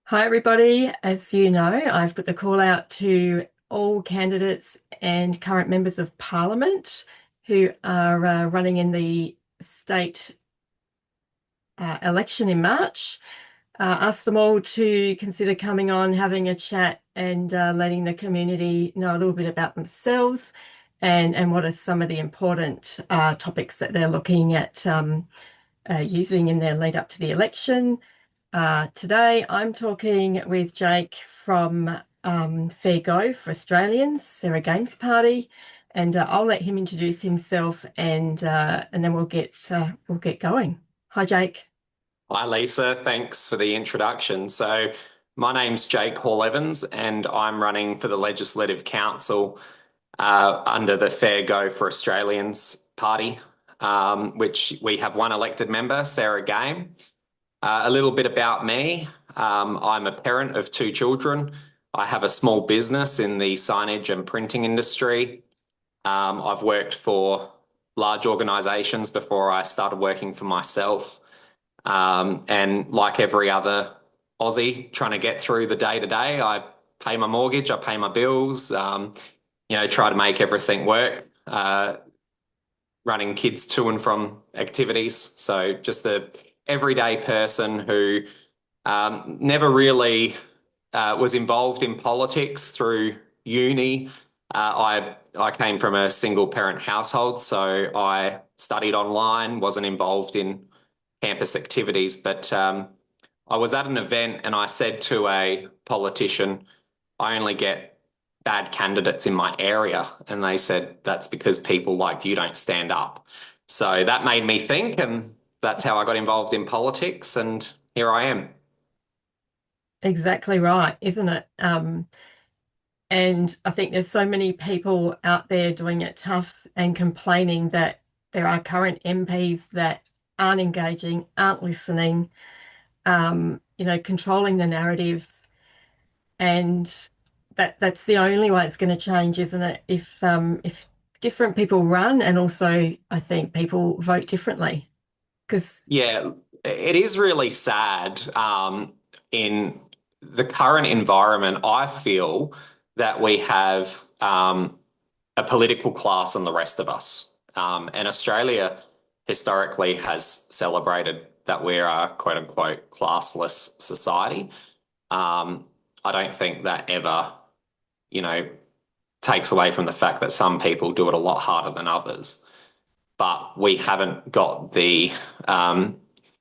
Hi, everybody. As you know, I've put the call out to all candidates and current members of Parliament who are running in the state election in March. Ask them all to consider coming on, having a chat, and letting the community know a little bit about themselves and what are some of the important topics that they're looking at using in their lead up to the election. Today, I'm talking with Jake from Fair Go for Australians, Sarah Games Party, and I'll let him introduce himself, and then we'll get going. Hi, Jake. Hi, Lisa. Thanks for the introduction. My name's Jake Hall Evans, and I'm running for the Legislative Council under the Fair Go for Australians party, which we have one elected member, Sarah Game. A little bit about me. I'm a parent of two children. I have a small business in the signage and printing industry. I've worked for large organisations before I started working for myself. And like every other Aussie trying to get through the day to day, I pay my mortgage, I pay my bills, try to make everything work, running kids to and from activities. So just a everyday person who never really was involved in politics through uni. I came from a single parent household, so I studied online, wasn't involved in campus activities. But I was at an event and I said to a politician, I only get bad candidates in my area. And they said, that's because people like you don't stand up. So that made me think, and that's how I got involved in politics. And here I am. Exactly right, isn't it? And I think there's so many people out there doing it tough and complaining that there are current MPs that aren't engaging, aren't listening, controlling the narrative, and that's the only way it's going to change, isn't it? If different people run, and also I think people vote differently because Yeah, it is really sad. In the current environment, I feel that we have a political class and the rest of us. And Australia historically has celebrated that we're a quote unquote classless society. I don't think that ever, you know, takes away from the fact that some people do it a lot harder than others. But we haven't got the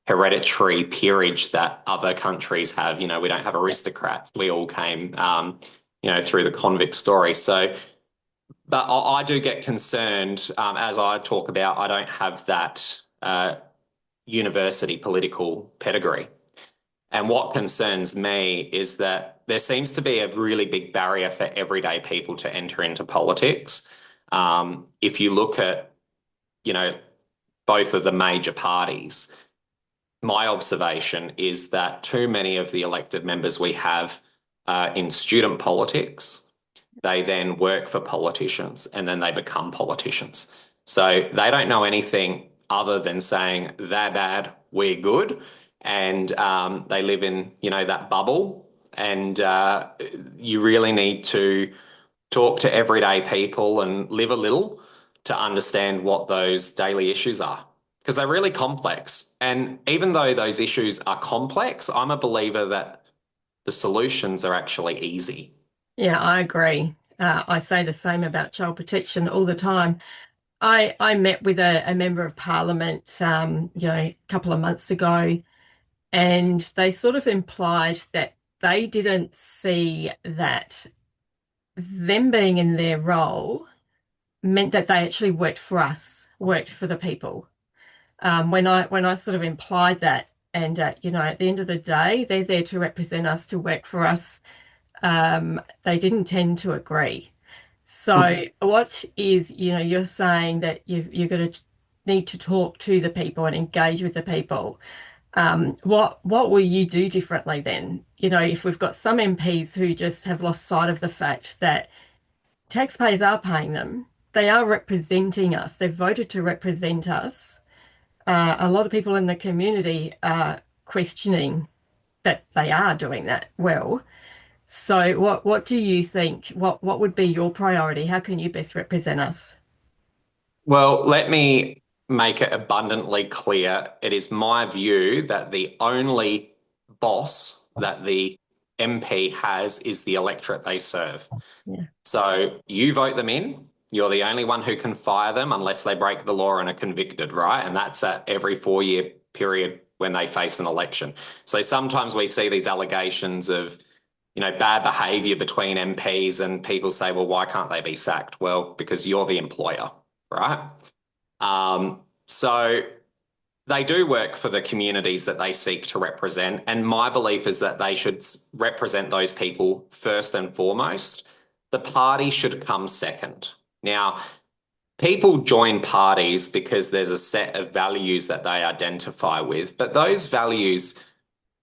hereditary peerage that other countries have. We don't have aristocrats. We all came, through the convict story. But I do get concerned as I talk about, I don't have that university political pedigree. And what concerns me is that there seems to be a really big barrier for everyday people to enter into politics. If you look at, you know, both of the major parties, my observation is that too many of the elected members we have in student politics, they then work for politicians and then they become politicians. So they don't know anything other than saying they're bad, we're good, and they live in that bubble. And you really need to talk to everyday people and live a little to understand what those daily issues are because they're really complex. And even though those issues are complex, I'm a believer that the solutions are actually easy. yeah, I agree. I say the same about child protection all the time. I met with a member of parliament, a couple of months ago, and they sort of implied that they didn't see that them being in their role meant that they actually worked for us, worked for the people. When I sort of implied that, and at the end of the day, they're there to represent us, to work for us. They didn't tend to agree. So what is, you're saying that you're going to need to talk to the people and engage with the people. What will you do differently then? If we've got some MPs who just have lost sight of the fact that taxpayers are paying them, they are representing us, they've voted to represent us. A lot of people in the community are questioning. that they are doing that well. So what do you think? What would be your priority? How can you best represent us? Well, let me make it abundantly clear. It is my view that the only boss that the MP has is the electorate they serve. Yeah. So you vote them in. You're the only one who can fire them unless they break the law and are convicted, right? And that's at every 4 year period when they face an election. So sometimes we see these allegations of, bad behavior between MPs, and people say, well, why can't they be sacked? Well, because you're the employer, right? So they do work for the communities that they seek to represent. And my belief is that they should represent those people first and foremost. The party should come second. Now, people join parties because there's a set of values that they identify with, but those values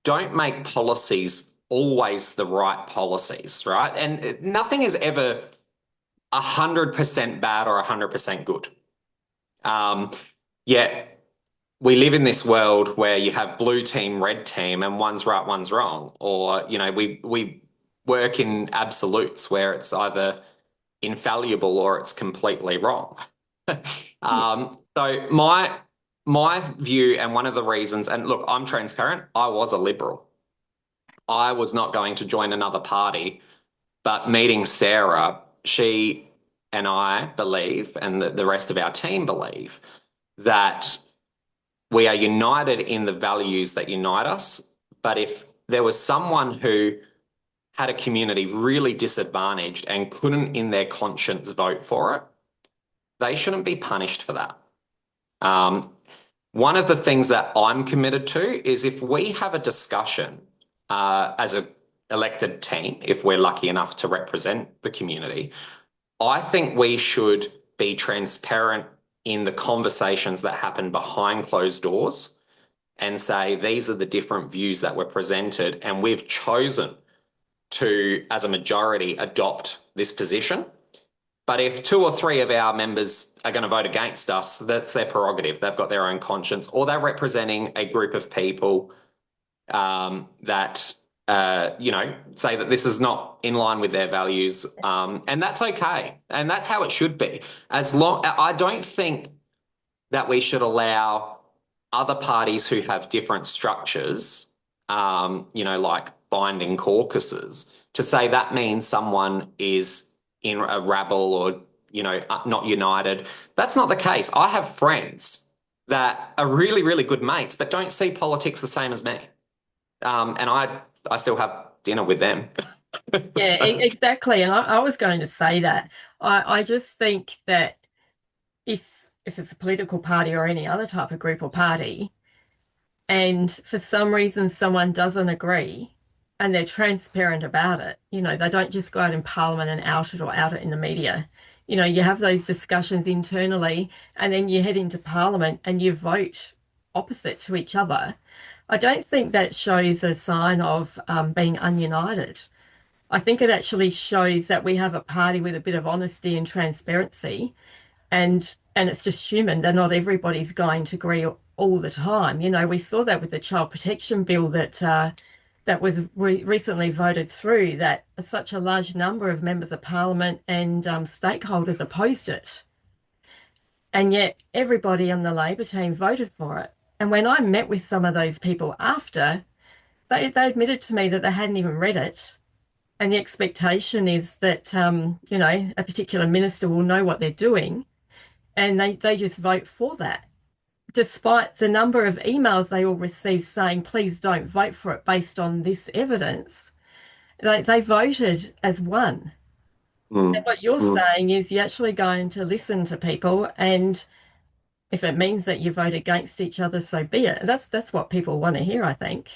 don't make policies always the right policies, right? And nothing is ever 100% bad or 100% good. Um, Yet we live in this world where you have blue team, red team, and one's right, one's wrong. Or, we work in absolutes where it's either infallible or it's completely wrong. Yeah. So my view, and one of the reasons, and look, I'm transparent, I was a liberal. I was not going to join another party, but meeting Sarah, she and I believe, and the rest of our team believe, that we are united in the values that unite us. But if there was someone who had a community really disadvantaged and couldn't, in their conscience, vote for it, they shouldn't be punished for that. Um, One of the things that I'm committed to is if we have a discussion as a elected team, if we're lucky enough to represent the community, I think we should be transparent in the conversations that happen behind closed doors and say these are the different views that were presented, and we've chosen to, as a majority, adopt this position. But if two or three of our members are going to vote against us, that's their prerogative. They've got their own conscience, or they're representing a group of people that say that this is not in line with their values, and that's okay, and that's how it should be. As long, I don't think that we should allow other parties who have different structures, like binding caucuses, to say that means someone is in a rabble or, not united. That's not the case. I have friends that are really, really good mates, but don't see politics the same as me. And I still have dinner with them. Yeah, So, exactly. And I was going to say that. I just think that if it's a political party or any other type of group or party, and for some reason someone doesn't agree and they're transparent about it, they don't just go out in Parliament and out it or out it in the media. You have those discussions internally and then you head into Parliament and you vote opposite to each other. I don't think that shows a sign of being ununited. I think it actually shows that we have a party with a bit of honesty and transparency, and it's just human that not everybody's going to agree all the time. We saw that with the child protection bill that was recently voted through, that such a large number of members of parliament and stakeholders opposed it, and yet everybody on the Labor team voted for it. And when I met with some of those people after, they admitted to me that they hadn't even read it. And the expectation is that, a particular minister will know what they're doing, and they just vote for that, despite the number of emails they all received saying, please don't vote for it based on this evidence. They voted as one. And mm. what you're saying is you're actually going to listen to people, and if it means that you vote against each other, so be it. That's what people want to hear, I think.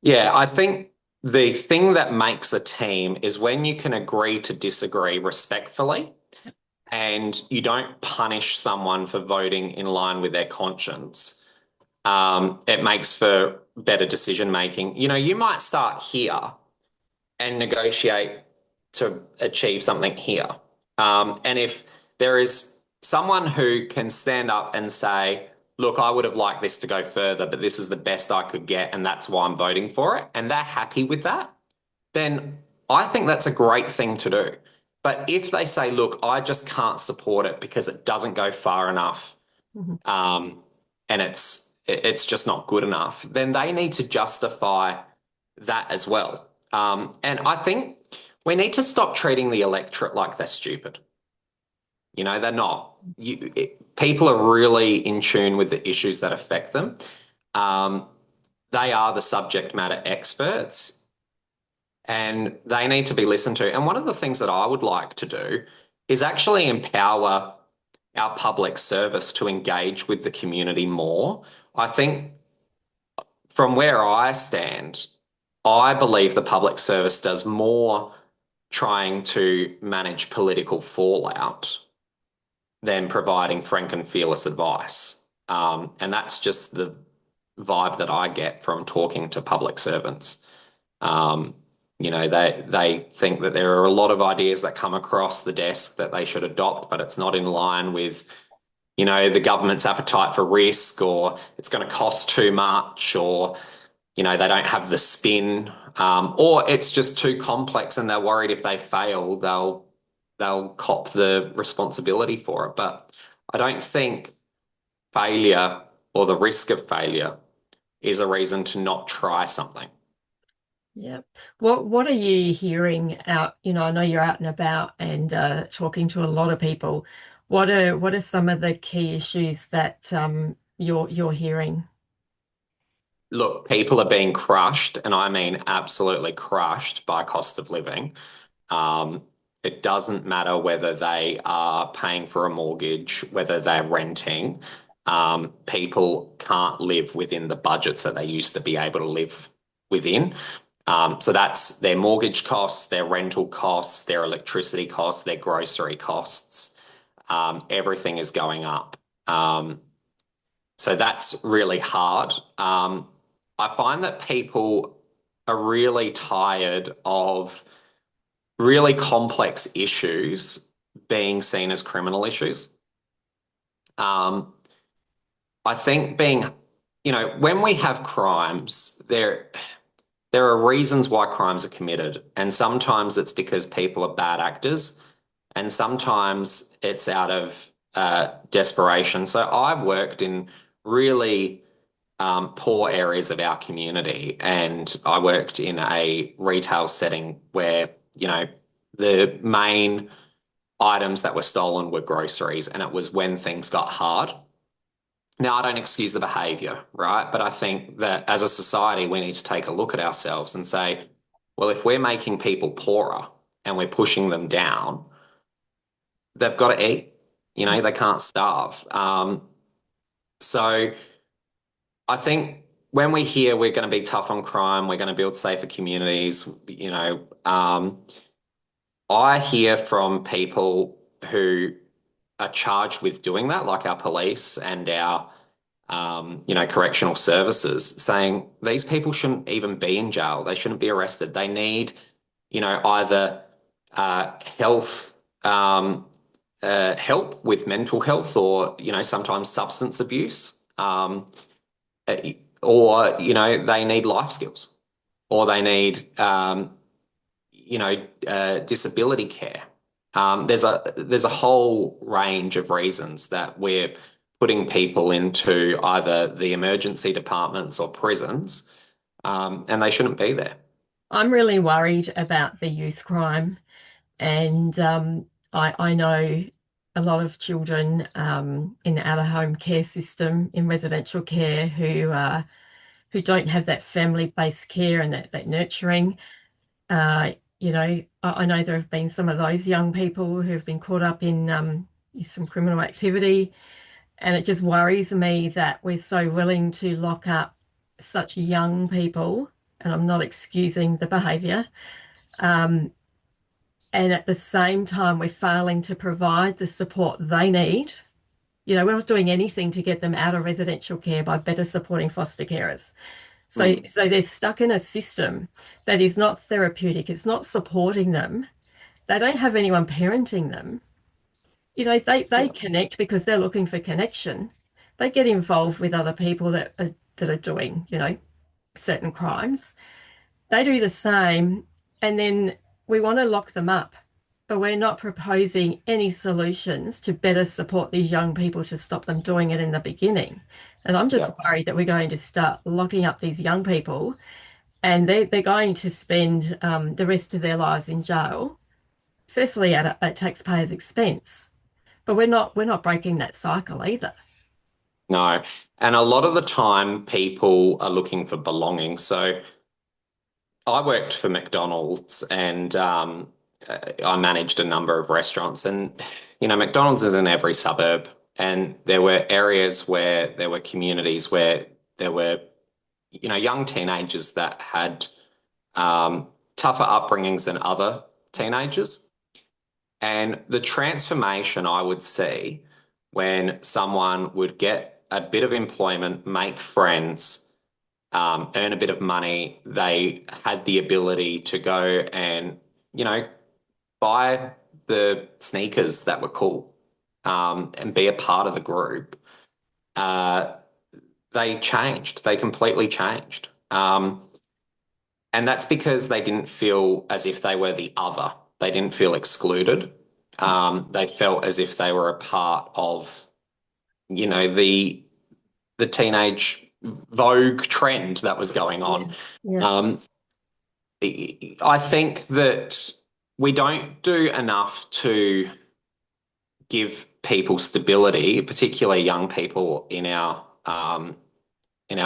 Yeah, I think the thing that makes a team is when you can agree to disagree respectfully, and you don't punish someone for voting in line with their conscience. It makes for better decision making. You might start here and negotiate to achieve something here. And if there is someone who can stand up and say, look, I would have liked this to go further, but this is the best I could get, and that's why I'm voting for it, and they're happy with that, then I think that's a great thing to do. But if they say, look, I just can't support it because it doesn't go far enough, Mhm. um, and it's just not good enough, then they need to justify that as well. And I think we need to stop treating the electorate like they're stupid. They're not. People are really in tune with the issues that affect them. Um, they are the subject matter experts and they need to be listened to. And one of the things that I would like to do is actually empower our public service to engage with the community more. I think from where I stand, I believe the public service does more trying to manage political fallout than providing frank and fearless advice. And that's just the vibe that I get from talking to public servants. Um, they think that there are a lot of ideas that come across the desk that they should adopt, but it's not in line with, the government's appetite for risk, or it's going to cost too much, or, they don't have the spin, or it's just too complex and they're worried if they fail, they'll cop the responsibility for it. But I don't think failure or the risk of failure is a reason to not try something. Yeah. What are you hearing out? I know you're out and about and talking to a lot of people. What are some of the key issues that you're hearing? Look, people are being crushed, and I mean absolutely crushed by cost of living. Um, it doesn't matter whether they are paying for a mortgage, whether they're renting. People can't live within the budgets that they used to be able to live within. So that's their mortgage costs, their rental costs, their electricity costs, their grocery costs. Everything is going up. So that's really hard. I find that people are really tired of really complex issues being seen as criminal issues. Um, I think when we have crimes, there are reasons why crimes are committed, and sometimes it's because people are bad actors, and sometimes it's out of desperation. So I've worked in really poor areas of our community, and I worked in a retail setting where, the main items that were stolen were groceries, and it was when things got hard. Now, I don't excuse the behavior, right? But I think that as a society, we need to take a look at ourselves and say, well, if we're making people poorer and we're pushing them down, they've got to eat. They can't starve. So I think when we hear we're going to be tough on crime, we're going to build safer communities, I hear from people who are charged with doing that, like our police and our correctional services, saying these people shouldn't even be in jail. They shouldn't be arrested. They need, either health help with mental health, or sometimes substance abuse, uh, or they need life skills, or they need disability care. There's a whole range of reasons that we're putting people into either the emergency departments or prisons, and they shouldn't be there. I'm really worried about the youth crime, and I know a lot of children in the out-of-home care system, in residential care, who don't have that family-based care and that nurturing. I know there have been some of those young people who have been caught up in some criminal activity, and it just worries me that we're so willing to lock up such young people, and I'm not excusing the behaviour. Um, and at the same time, we're failing to provide the support they need. We're not doing anything to get them out of residential care by better supporting foster carers. So, Mm, so they're stuck in a system that is not therapeutic. It's not supporting them. They don't have anyone parenting them. They yeah. connect because they're looking for connection, they get involved with other people that are doing, certain crimes. They do the same, and then we want to lock them up, but we're not proposing any solutions to better support these young people to stop them doing it in the beginning. And I'm just Yeah. worried that we're going to start locking up these young people, and they're going to spend the rest of their lives in jail, firstly at taxpayers' expense. But we're not breaking that cycle either. No. And a lot of the time, people are looking for belonging. So I worked for McDonald's and I managed a number of restaurants. And, McDonald's is in every suburb. And there were areas where there were communities where there were, young teenagers that had tougher upbringings than other teenagers. And the transformation I would see when someone would get a bit of employment, make friends, earn a bit of money, they had the ability to go and, buy the sneakers that were cool, and be a part of the group. Uh, they changed. They completely changed. And that's because they didn't feel as if they were the other. They didn't feel excluded. They felt as if they were a part of, the teenage vogue trend that was going Yeah. on. Yeah. Um, I think that we don't do enough to give people stability, particularly young people in our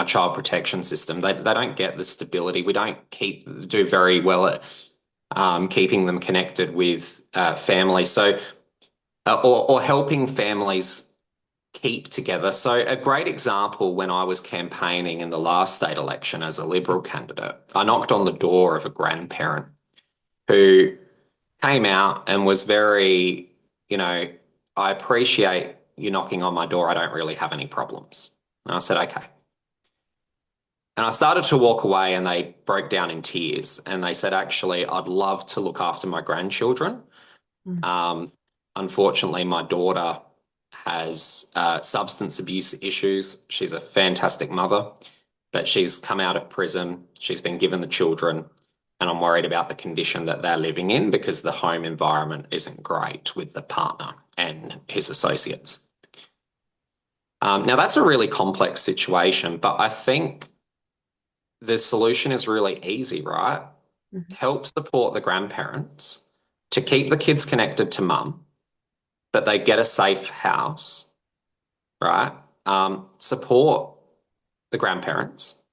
child protection system. They don't get the stability. We don't do very well at keeping them connected with families. So or helping families keep together. So a great example when I was campaigning in the last state election as a Liberal candidate, I knocked on the door of a grandparent who came out and was very, I appreciate you knocking on my door. I don't really have any problems. And I said, okay. And I started to walk away and they broke down in tears and they said, actually, I'd love to look after my grandchildren. Mm. Um, Unfortunately, my daughter has substance abuse issues. She's a fantastic mother, but she's come out of prison. She's been given the children, and I'm worried about the condition that they're living in because the home environment isn't great with the partner and his associates. Now, that's a really complex situation, but I think the solution is really easy, right? Mhm. Help support the grandparents to keep the kids connected to mum, but they get a safe house, right? Support the grandparents.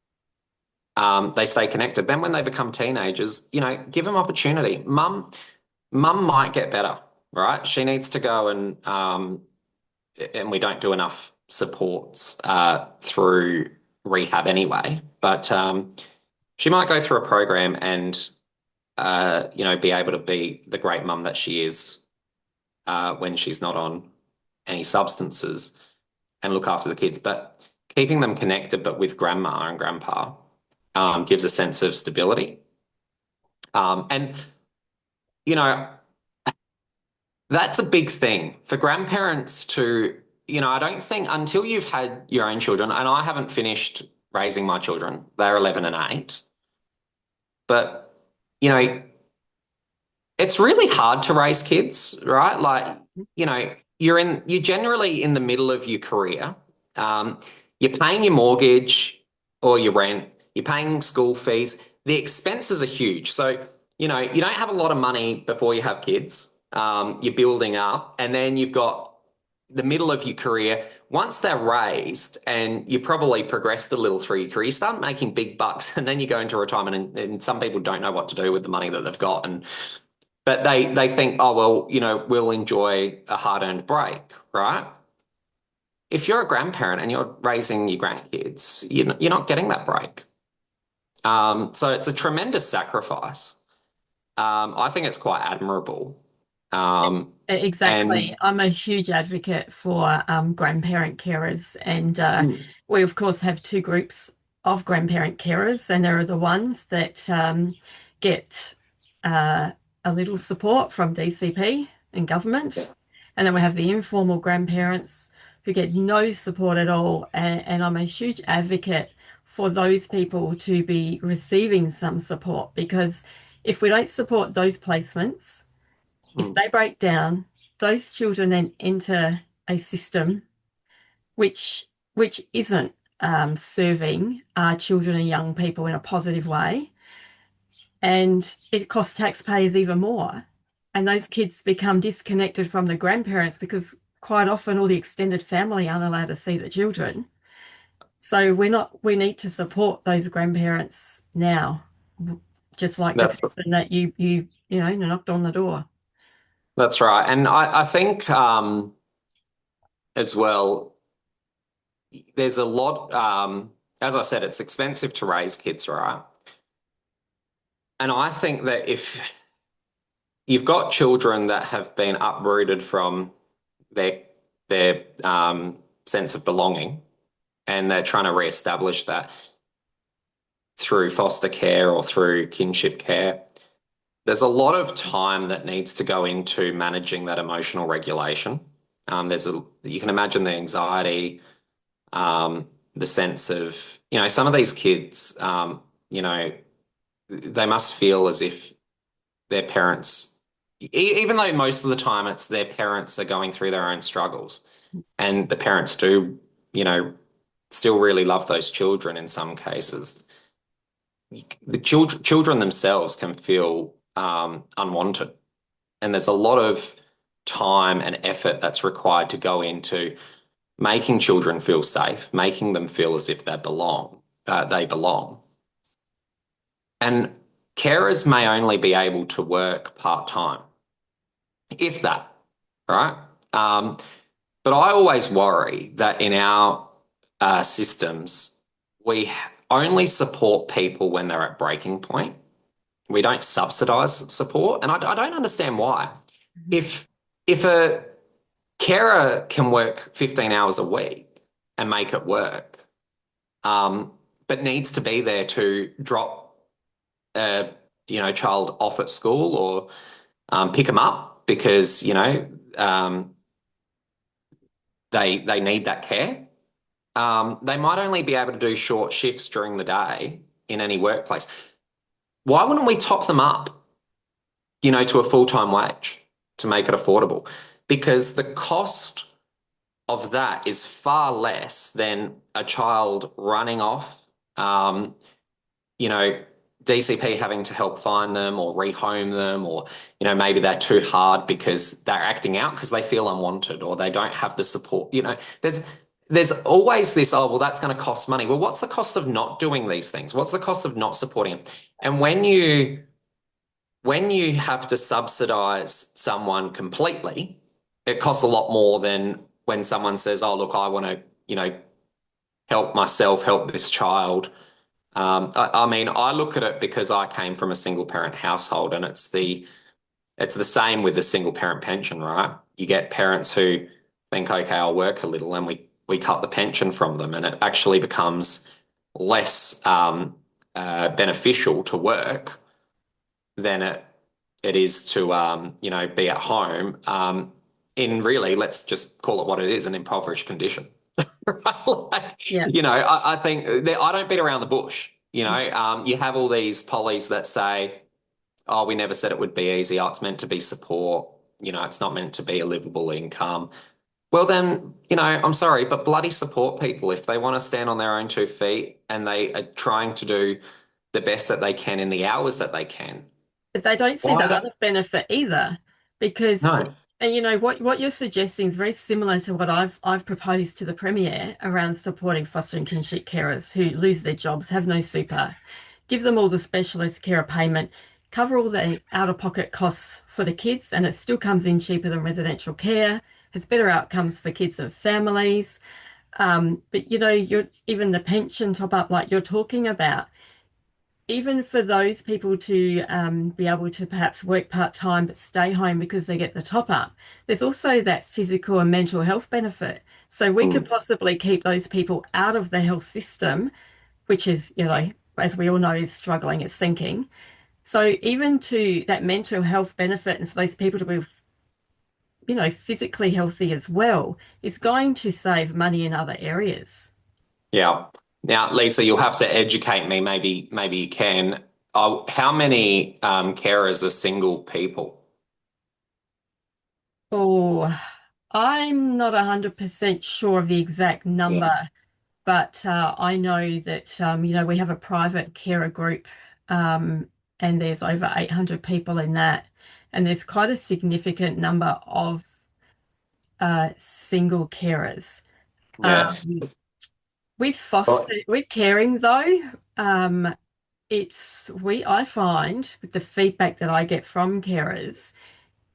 They stay connected. Then when they become teenagers, give them opportunity. Mum might get better, right? She needs to go and we don't do enough supports through rehab anyway. But she might go through a program and be able to be the great mum that she is when she's not on any substances and look after the kids. But keeping them connected, but with grandma and grandpa, gives a sense of stability. And, you know, that's a big thing for grandparents to, I don't think until you've had your own children, and I haven't finished raising my children, they're 11 and 8, but, you know, it's really hard to raise kids, right? Like, you're generally in the middle of your career. Um, you're paying your mortgage or your rent, you're paying school fees. The expenses are huge. So, you don't have a lot of money before you have kids. You're building up, and then you've got the middle of your career. Once they're raised and you probably progressed a little through your career, you start making big bucks, and then you go into retirement, and some people don't know what to do with the money that they've got. But they think, oh, well, we'll enjoy a hard-earned break, right? If you're a grandparent and you're raising your grandkids, you're not getting that break. So it's a tremendous sacrifice. I think it's quite admirable. And Exactly. I'm a huge advocate for grandparent carers, and we, of course, have two groups of grandparent carers, and there are the ones that get uh, a little support from DCP and government, and then we have the informal grandparents who get no support at all. And I'm a huge advocate for those people to be receiving some support because if we don't support those placements, if Mm. they break down, those children then enter a system which isn't serving our children and young people in a positive way, and it costs taxpayers even more. And those kids become disconnected from the grandparents because quite often all the extended family aren't allowed to see the children. So we need to support those grandparents now, just like the That's person that you knocked on the door. that's right. And I think as well, there's a lot, as I said, it's expensive to raise kids, right? And I think that if you've got children that have been uprooted from their sense of belonging, and they're trying to reestablish that through foster care or through kinship care, there's a lot of time that needs to go into managing that emotional regulation. You can imagine the anxiety, the sense of, some of these kids, they must feel as if their parents, even though most of the time it's their parents are going through their own struggles, and the parents do, you know, still really love those children in some cases. The children themselves can feel unwanted, and there's a lot of time and effort that's required to go into making children feel safe, making them feel as if they belong. And carers may only be able to work part-time, if that, right? Um, but I always worry that in our systems, we only support people when they're at breaking point. We don't subsidize support, and I don't understand why. If if a carer can work 15 hours a week and make it work, but needs to be there to drop a child off at school or pick them up because they need that care. They might only be able to do short shifts during the day in any workplace. Why wouldn't we top them up, to a full-time wage to make it affordable? Because the cost of that is far less than a child running off, um, you know, DCP having to help find them or rehome them, or, maybe they're too hard because they're acting out because they feel unwanted or they don't have the support. There's always this, oh, well, that's going to cost money. Well, what's the cost of not doing these things? What's the cost of not supporting them? And when you have to subsidize someone completely, it costs a lot more than when someone says, oh, look, I want to, help myself, help this child. I mean, I look at it because I came from a single parent household, and it's the same with the single parent pension, right? You get parents who think, okay, I'll work a little, and we cut the pension from them, and it actually becomes less beneficial to work than it is to be at home in, really, let's just call it what it is, an impoverished condition. Right? Yeah. I think that I don't beat around the bush. You have all these pollies that say, oh, we never said it would be easy. Oh, it's meant to be support. It's not meant to be a livable income. Well, then, I'm sorry, but bloody support people if they want to stand on their own 2 feet and they are trying to do the best that they can in the hours that they can. But they don't see Why the don't? other benefit either, because No. and what you're suggesting is very similar to what I've proposed to the Premier around supporting foster and kinship carers who lose their jobs, have no super, give them all the specialist carer payment, cover all the out-of-pocket costs for the kids, and it still comes in cheaper than residential care, has better outcomes for kids and families. But you're even the pension top up like you're talking about, even for those people to be able to perhaps work part-time but stay home because they get the top up, there's also that physical and mental health benefit. So we could Mm. possibly keep those people out of the health system, which is, as we all know, is struggling, it's sinking. So even to that mental health benefit and for those people to be physically healthy as well, is going to save money in other areas. Yeah. Now, Lisa, you'll have to educate me. Maybe you can. How many carers are single people? Oh, I'm not 100% sure of the exact Yeah. number, but I know that, we have a private carer group, and there's over 800 people in that. And there's quite a significant number of single carers. Yeah. Um, Well, with caring though, I find with the feedback that I get from carers,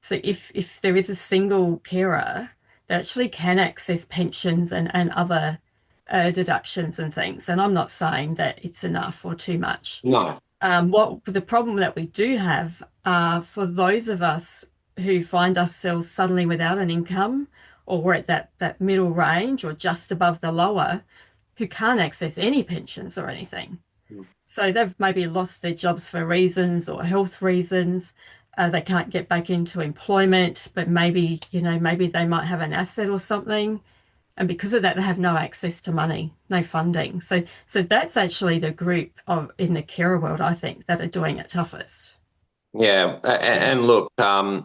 so if there is a single carer, they actually can access pensions and other deductions and things. And I'm not saying that it's enough or too much. no. What the problem that we do have for those of us who find ourselves suddenly without an income, or we're at that middle range or just above the lower, who can't access any pensions or anything. So they've maybe lost their jobs for reasons or health reasons. They can't get back into employment, but maybe they might have an asset or something. And because of that, they have no access to money, no funding. So that's actually the group of in the carer world, I think, that are doing it toughest. Yeah. And look, that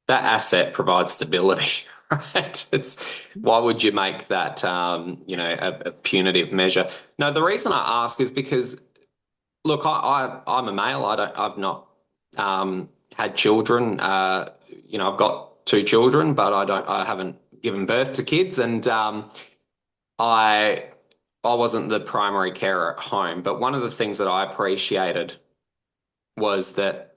asset provides stability, right? It's why would you make that a punitive measure? No, the reason I ask is because look, I'm a male. I've not had children. I've got two children, but I haven't given birth to kids, and I I wasn't the primary carer at home. But one of the things that I appreciated was that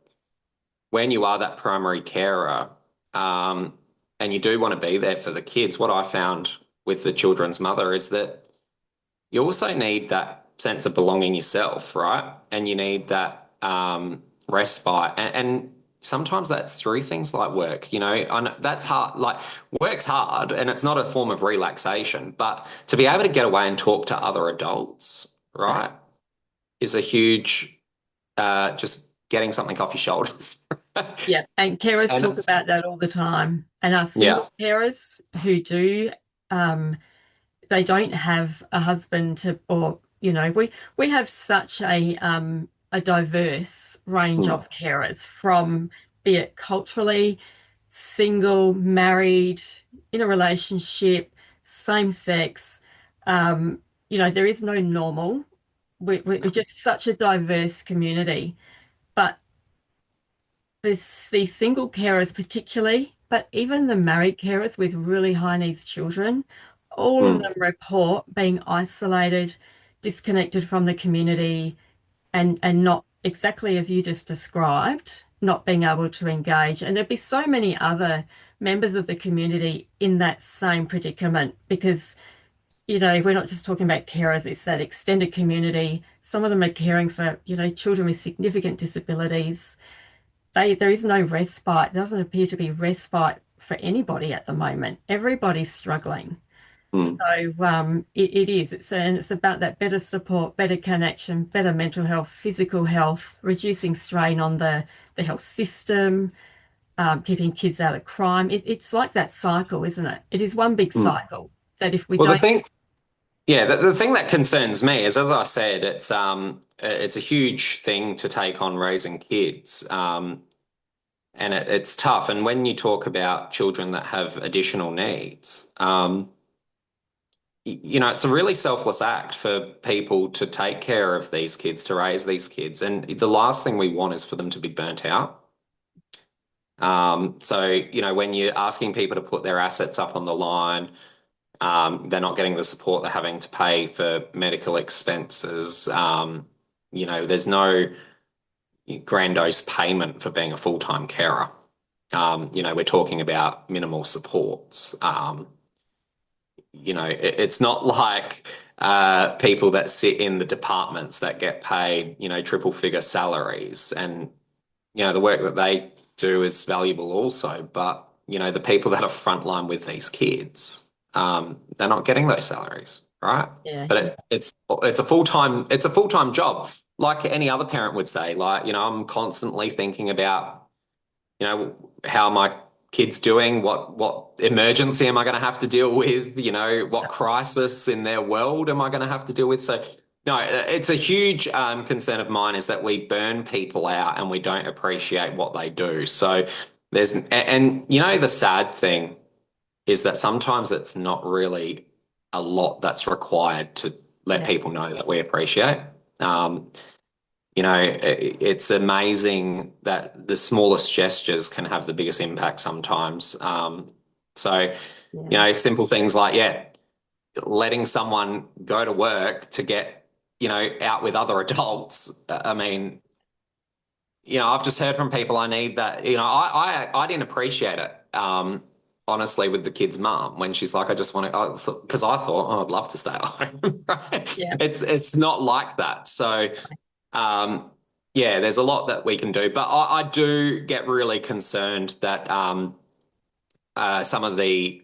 when you are that primary carer, um, and you do want to be there for the kids, what I found with the children's mother is that you also need that sense of belonging yourself, right? And you need that respite. And sometimes that's through things like work. I know that's hard. Like work's hard and it's not a form of relaxation, but to be able to get away and talk to other adults, Yeah. right, is a huge just getting something off your shoulders. Yeah. And carers talk And about that all the time. And our single yeah. carers who do, um, they don't have a husband to, or we have such a diverse range Mm, of carers, from be it culturally, single, married, in a relationship, same sex. There is no normal. We're just such a diverse community. But these single carers particularly, but even the married carers with really high needs children, all of mm, them report being isolated, disconnected from the community, and not exactly as you just described, not being able to engage. And there'd be so many other members of the community in that same predicament because, we're not just talking about carers, it's that extended community. Some of them are caring for, children with significant disabilities. There is no respite. There doesn't appear to be respite for anybody at the moment. Everybody's struggling. mm, So it is. It's about that better support, better connection, better mental health, physical health, reducing strain on the health system, keeping kids out of crime. It's like that cycle, isn't it? It is one big mm. cycle that if we Well, the don't, thing Yeah, the thing that concerns me is, as I said, it's a huge thing to take on raising kids, and it's tough. And when you talk about children that have additional needs, it's a really selfless act for people to take care of these kids, to raise these kids, and the last thing we want is for them to be burnt out. So when you're asking people to put their assets up on the line. They're not getting the support they're having to pay for medical expenses. There's no grandiose payment for being a full-time carer. We're talking about minimal supports. It's not like people that sit in the departments that get paid, triple figure salaries. And, the work that they do is valuable also. But, the people that are frontline with these kids, they're not getting those salaries, right? yeah, But it's a full-time job. Like any other parent would say, like, I'm constantly thinking about, how am I kids doing? What emergency am I going to have to deal with? You know, what crisis in their world am I going to have to deal with? So, no, it's a huge concern of mine is that we burn people out and we don't appreciate what they do. So and you know, the sad thing is that sometimes it's not really a lot that's required to let Yeah. people know that we appreciate. Um, you know, it's amazing that the smallest gestures can have the biggest impact sometimes. So, you Yeah. know, simple things like, yeah, letting someone go to work to get, you know, out with other adults. I mean, you know, I've just heard from people I need that, you know, I didn't appreciate it. Honestly, with the kid's mum, when she's like, I just want to, because I thought, oh, I'd love to stay at home, right? Yeah. It's not like that. So, um, yeah, there's a lot that we can do, but I do get really concerned that some of the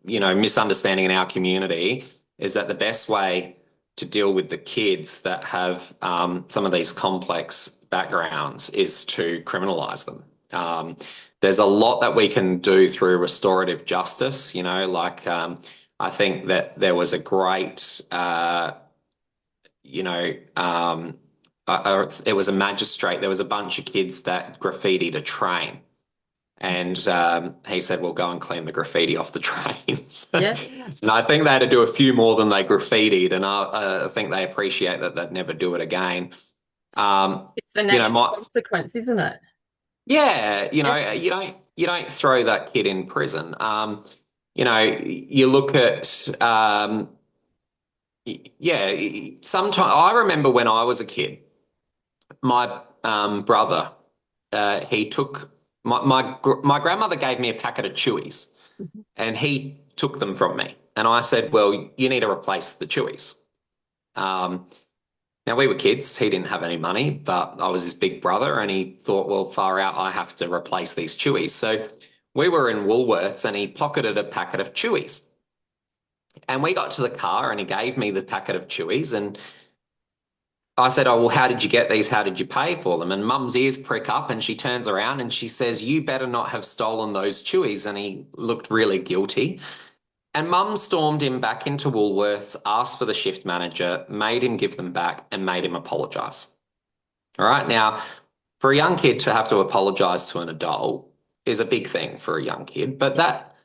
you know, misunderstanding in our community is that the best way to deal with the kids that have some of these complex backgrounds is to criminalize them. There's a lot that we can do through restorative justice, you know, like I think that there was a great, you know, it was a magistrate. There was a bunch of kids that graffitied a train. And he said, "We'll go and clean the graffiti off the trains." Yeah. And I think they had to do a few more than they graffitied, and I think they appreciate that they'd never do it again. It's the You know, natural my consequence, isn't it? yeah, you Yeah. know, you don't throw that kid in prison. You know, you look at yeah. Sometimes I remember when I was a kid, my brother, he took my grandmother gave me a packet of Chewies. Mhm. And he took them from me. And I said, well, you need to replace the Chewies. Um, now, we were kids. He didn't have any money, but I was his big brother. And he thought, well, far out, I have to replace these Chewies. So we were in Woolworths and he pocketed a packet of Chewies. And we got to the car and he gave me the packet of Chewies. And I said, oh, well, how did you get these? How did you pay for them? And mum's ears prick up and she turns around and she says, you better not have stolen those Chewies. And he looked really guilty. And mum stormed him back into Woolworths, asked for the shift manager, made him give them back, and made him apologise. All right. Now, for a young kid to have to apologise to an adult is a big thing for a young kid. But Yeah. that,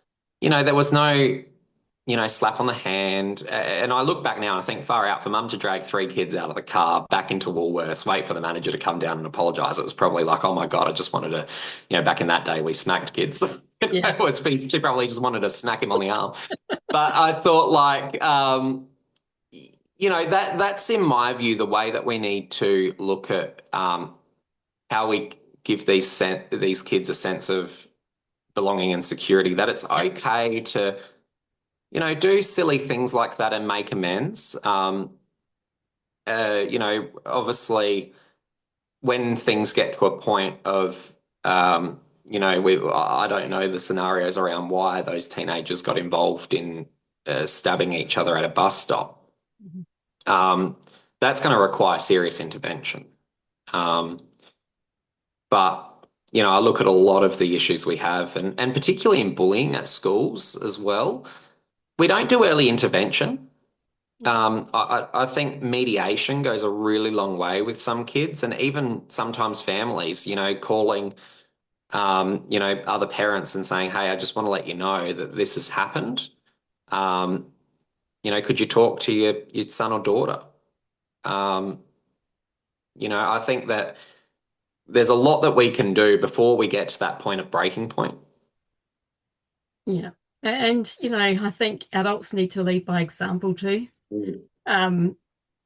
you know, there was no, you know, slap on the hand. And I look back now and I think far out for mum to drag three kids out of the car back into Woolworths, wait for the manager to come down and apologise. It was probably like, oh my God, I just wanted to, you know, back in that day we smacked kids. Yeah. She probably just wanted to smack him on the arm. But I thought like you know that's in my view the way that we need to look at how we give these kids a sense of belonging and security, that it's Yeah. okay to, you know, do silly things like that and make amends. You know, obviously when things get to a point of you know, I don't know the scenarios around why those teenagers got involved in stabbing each other at a bus stop. Mhm. Um, that's going to require serious intervention. Um, but you know, I look at a lot of the issues we have, and particularly in bullying at schools as well. We don't do early intervention. I think mediation goes a really long way with some kids, and even sometimes families. You know, calling you know, other parents and saying, "Hey, I just want to let you know that this has happened. Um, you know, could you talk to your son or daughter?" Um, you know, I think that there's a lot that we can do before we get to that point of breaking point. Yeah. And, you know, I think adults need to lead by example too. Mm. Um,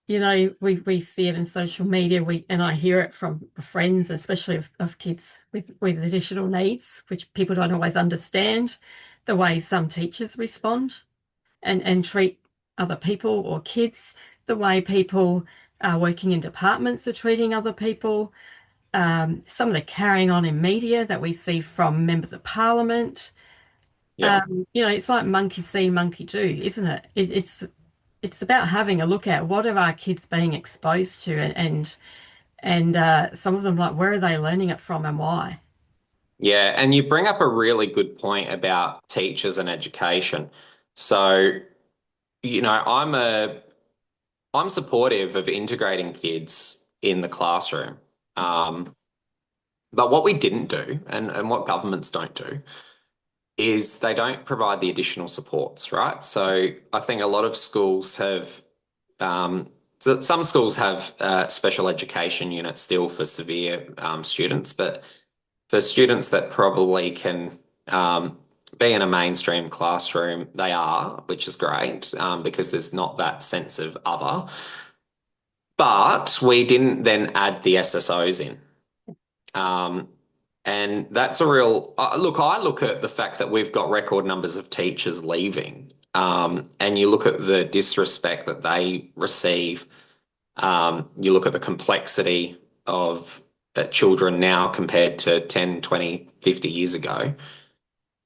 you know, we see it in social media, and I hear it from friends, especially of kids with additional needs, which people don't always understand the way some teachers respond and treat other people or kids, the way people working in departments are treating other people, some of the carrying on in media that we see from members of parliament. Yeah. You know, it's like monkey see, monkey do, isn't it? It's about having a look at what are our kids being exposed to, and some of them, like, where are they learning it from and why? Yeah, and you bring up a really good point about teachers and education. So, I'm supportive of integrating kids in the classroom. Um, but what we didn't do, and what governments don't do, is they don't provide the additional supports, right? So I think a lot of schools have, so some schools have special education units still for severe students, but for students that probably can be in a mainstream classroom, they are, which is great because there's not that sense of other. But we didn't then add the SSOs in. Um, and that's a real look. I look at the fact that we've got record numbers of teachers leaving, and you look at the disrespect that they receive. You look at the complexity of children now compared to 10, 20, 50 years ago.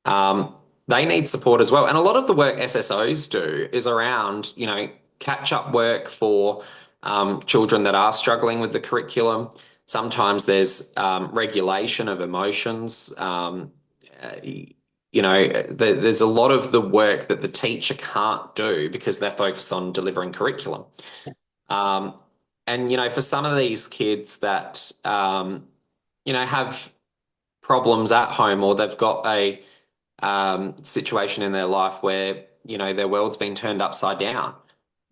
Um, they need support as well. And a lot of the work SSOs do is around, catch up work for children that are struggling with the curriculum. Sometimes there's regulation of emotions. There's a lot of the work that the teacher can't do because they're focused on delivering curriculum. Um, and, for some of these kids that, have problems at home or they've got a situation in their life where, their world's been turned upside down.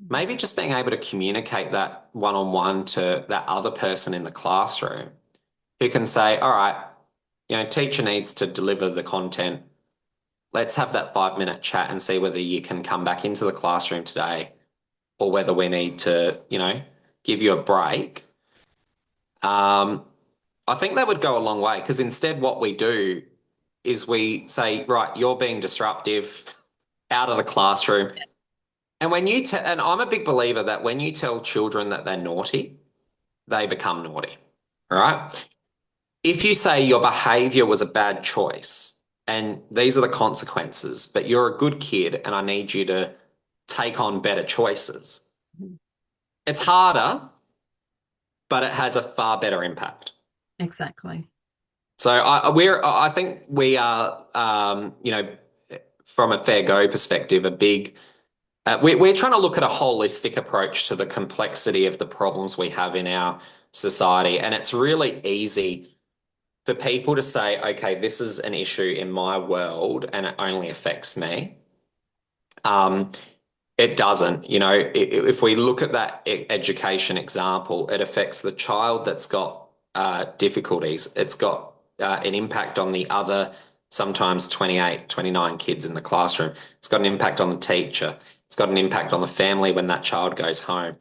Maybe just being able to communicate that one-on-one to that other person in the classroom who can say, all right, teacher needs to deliver the content. Let's have that 5-minute chat and see whether you can come back into the classroom today or whether we need to, give you a break. Um, I think that would go a long way because instead what we do is we say, right, you're being disruptive out of the classroom. And and I'm a big believer that when you tell children that they're naughty, they become naughty. All right. If you say your behavior was a bad choice and these are the consequences, but you're a good kid and I need you to take on better choices, it's harder, but it has a far better impact. Exactly. So I think we are, from a fair go perspective, a big we're trying to look at a holistic approach to the complexity of the problems we have in our society. And it's really easy for people to say, okay, this is an issue in my world and it only affects me. Um, it doesn't. If we look at that education example, it affects the child that's got difficulties. It's got an impact on the other, sometimes 28, 29 kids in the classroom. It's got an impact on the teacher. It's got an impact on the family when that child goes home.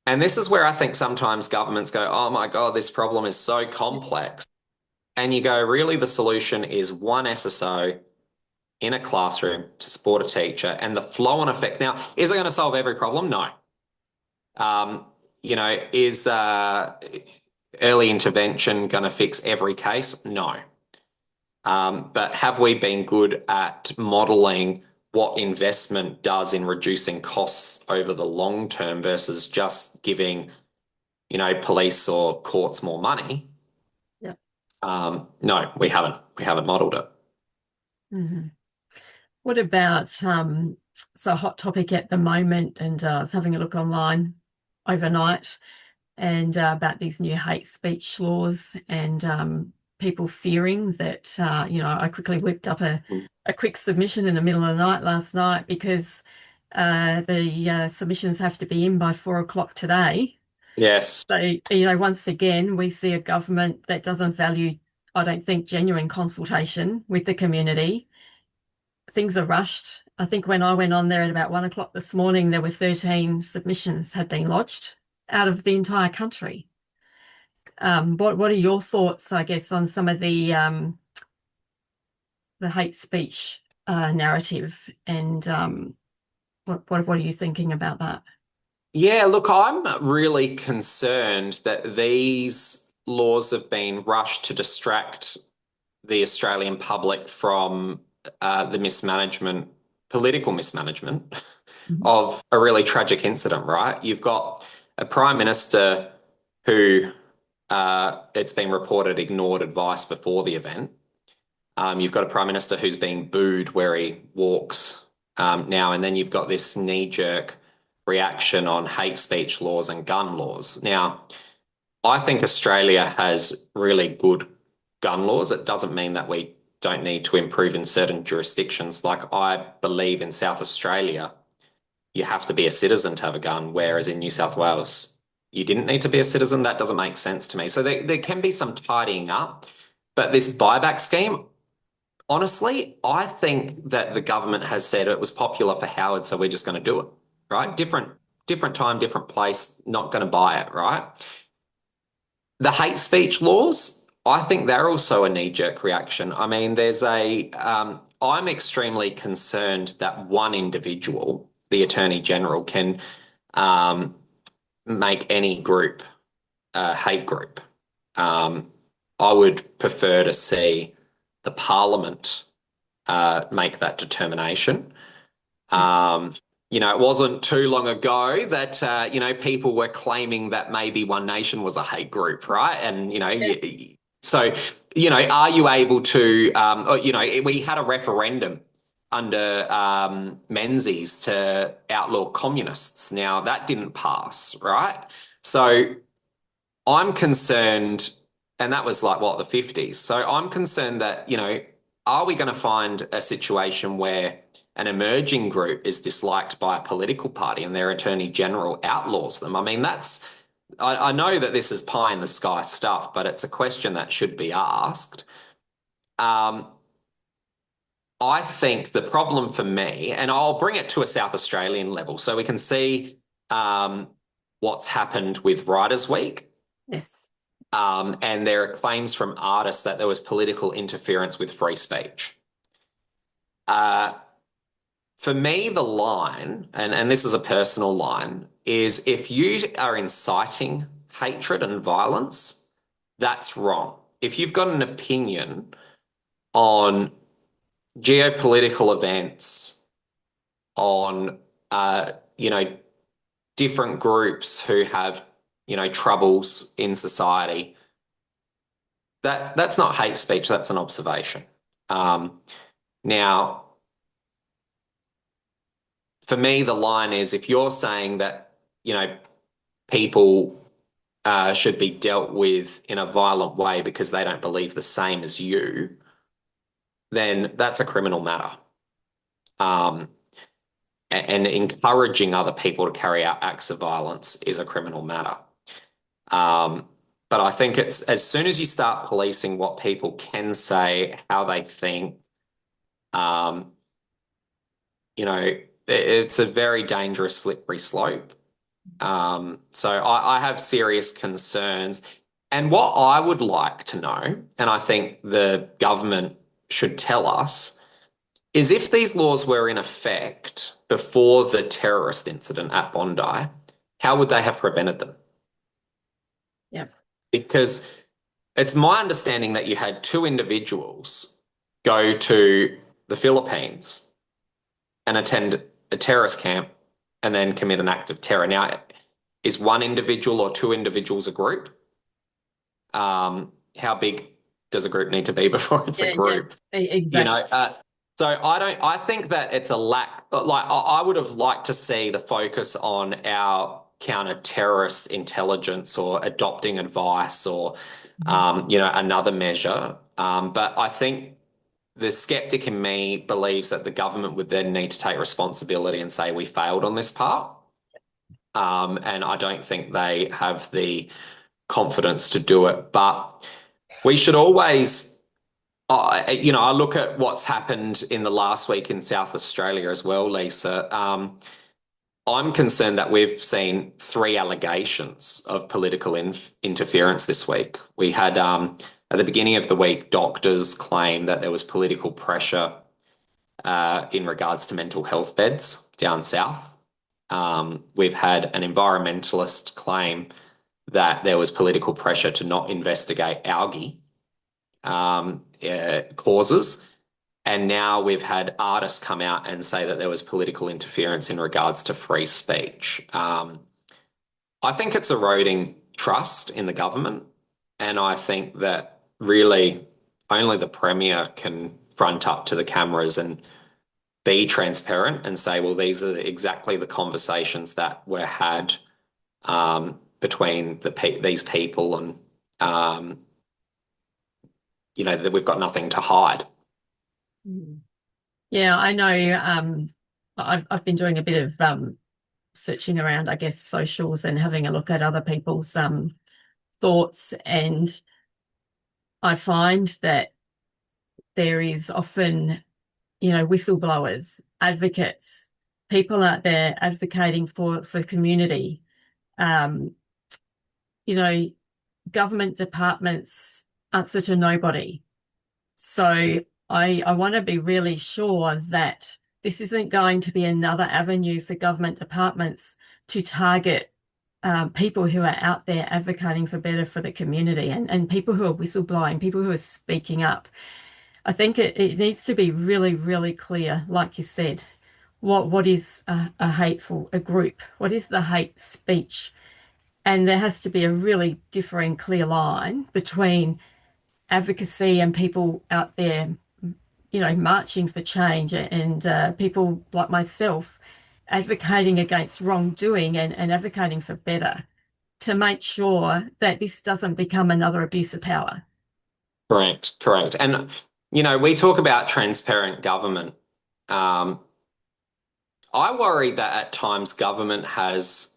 And this is where I think sometimes governments go, oh my God, this problem is so complex. And you go, really, the solution is one SSO in a classroom to support a teacher and the flow on effect. Now, is it going to solve every problem? No. Um, is early intervention going to fix every case? No. But have we been good at modeling what investment does in reducing costs over the long term versus just giving, police or courts more money? Yeah. No, we haven't. We haven't modeled it. Mhm. What about so a hot topic at the moment, and I was having a look online overnight, and about these new hate speech laws and people fearing that I quickly whipped up a quick submission in the middle of the night last night because the submissions have to be in by 4 o'clock today. Yes. So, once again, we see a government that doesn't value, I don't think, genuine consultation with the community. Things are rushed. I think when I went on there at about 1 o'clock this morning, there were 13 submissions had been lodged out of the entire country. What are your thoughts, I guess, on some of the hate speech narrative, and what are you thinking about that? Yeah, look, I'm really concerned that these laws have been rushed to distract the Australian public from the mismanagement, political mismanagement Mhm. of a really tragic incident, right? You've got a prime minister who it's been reported ignored advice before the event. You've got a prime minister who's being booed where he walks now, and then you've got this knee-jerk reaction on hate speech laws and gun laws. Now, I think Australia has really good gun laws. It doesn't mean that we don't need to improve in certain jurisdictions. Like I believe in South Australia, you have to be a citizen to have a gun, whereas in New South Wales, you didn't need to be a citizen. That doesn't make sense to me. So there can be some tidying up. But this buyback scheme, honestly, I think that the government has said it was popular for Howard, so we're just going to do it, right? Different time, different place, not going to buy it, right? The hate speech laws, I think they're also a knee-jerk reaction. I mean, I'm extremely concerned that one individual, the Attorney General, can um, make any group a hate group. Um, I would prefer to see the Parliament make that determination. Yeah. Um, it wasn't too long ago that people were claiming that maybe One Nation was a hate group, right? And so are you able to? We had a referendum under Menzies to outlaw communists. Now that didn't pass, right? So I'm concerned, and that was like what, the 50s. So I'm concerned that, are we going to find a situation where an emerging group is disliked by a political party and their attorney general outlaws them? I mean, I know that this is pie in the sky stuff, but it's a question that should be asked. Um, I think the problem for me, and I'll bring it to a South Australian level so we can see what's happened with Writers' Week. Yes. And there are claims from artists that there was political interference with free speech. Uh, for me, the line, and this is a personal line, is if you are inciting hatred and violence, that's wrong. If you've got an opinion on geopolitical events, on different groups who have troubles in society, that's not hate speech, that's an observation. Now, for me, the line is if you're saying that, people should be dealt with in a violent way because they don't believe the same as you, then that's a criminal matter. Um, and encouraging other people to carry out acts of violence is a criminal matter. But I think it's as soon as you start policing what people can say, how they think, um, it's a very dangerous, slippery slope. So I have serious concerns. And what I would like to know, and I think the government should tell us, is if these laws were in effect before the terrorist incident at Bondi, how would they have prevented them? Yeah. Because it's my understanding that you had two individuals go to the Philippines and attend a terrorist camp and then commit an act of terror. Now, is one individual or two individuals a group? How big does a group need to be before it's a Yeah. Yeah. group? You know, Exactly. uh, I think that it's a lack, like, I would have liked to see the focus on our counter-terrorist intelligence or adopting advice or, another measure. But I think the skeptic in me believes that the government would then need to take responsibility and say we failed on this part. And I don't think they have the confidence to do it. But we should always, I look at what's happened in the last week in South Australia as well, Lisa. I'm concerned that we've seen three allegations of political interference this week. We had, at the beginning of the week, doctors claim that there was political pressure in regards to mental health beds down south. We've had an environmentalist claim that there was political pressure to not investigate algae causes. And now we've had artists come out and say that there was political interference in regards to free speech. I think it's eroding trust in the government. And I think that really only the Premier can front up to the cameras and be transparent and say, well, these are exactly the conversations that were had between these people, and that we've got nothing to hide. Mm. Yeah, I know. I've been doing a bit of searching around, I guess, socials and having a look at other people's thoughts, and I find that there is often, whistleblowers, advocates, people out there advocating for community. Um, you know, Government departments answer to nobody. So I want to be really sure that this isn't going to be another avenue for government departments to target people who are out there advocating for better for the community, and people who are whistleblowing, people who are speaking up. I think it needs to be really, really clear, like you said, what is a hateful, a group? What is the hate speech? And there has to be a really differing, clear line between advocacy and people out there, marching for change, and people like myself advocating against wrongdoing, and advocating for better, to make sure that this doesn't become another abuse of power. Correct, correct. And, we talk about transparent government. Um, I worry that at times government has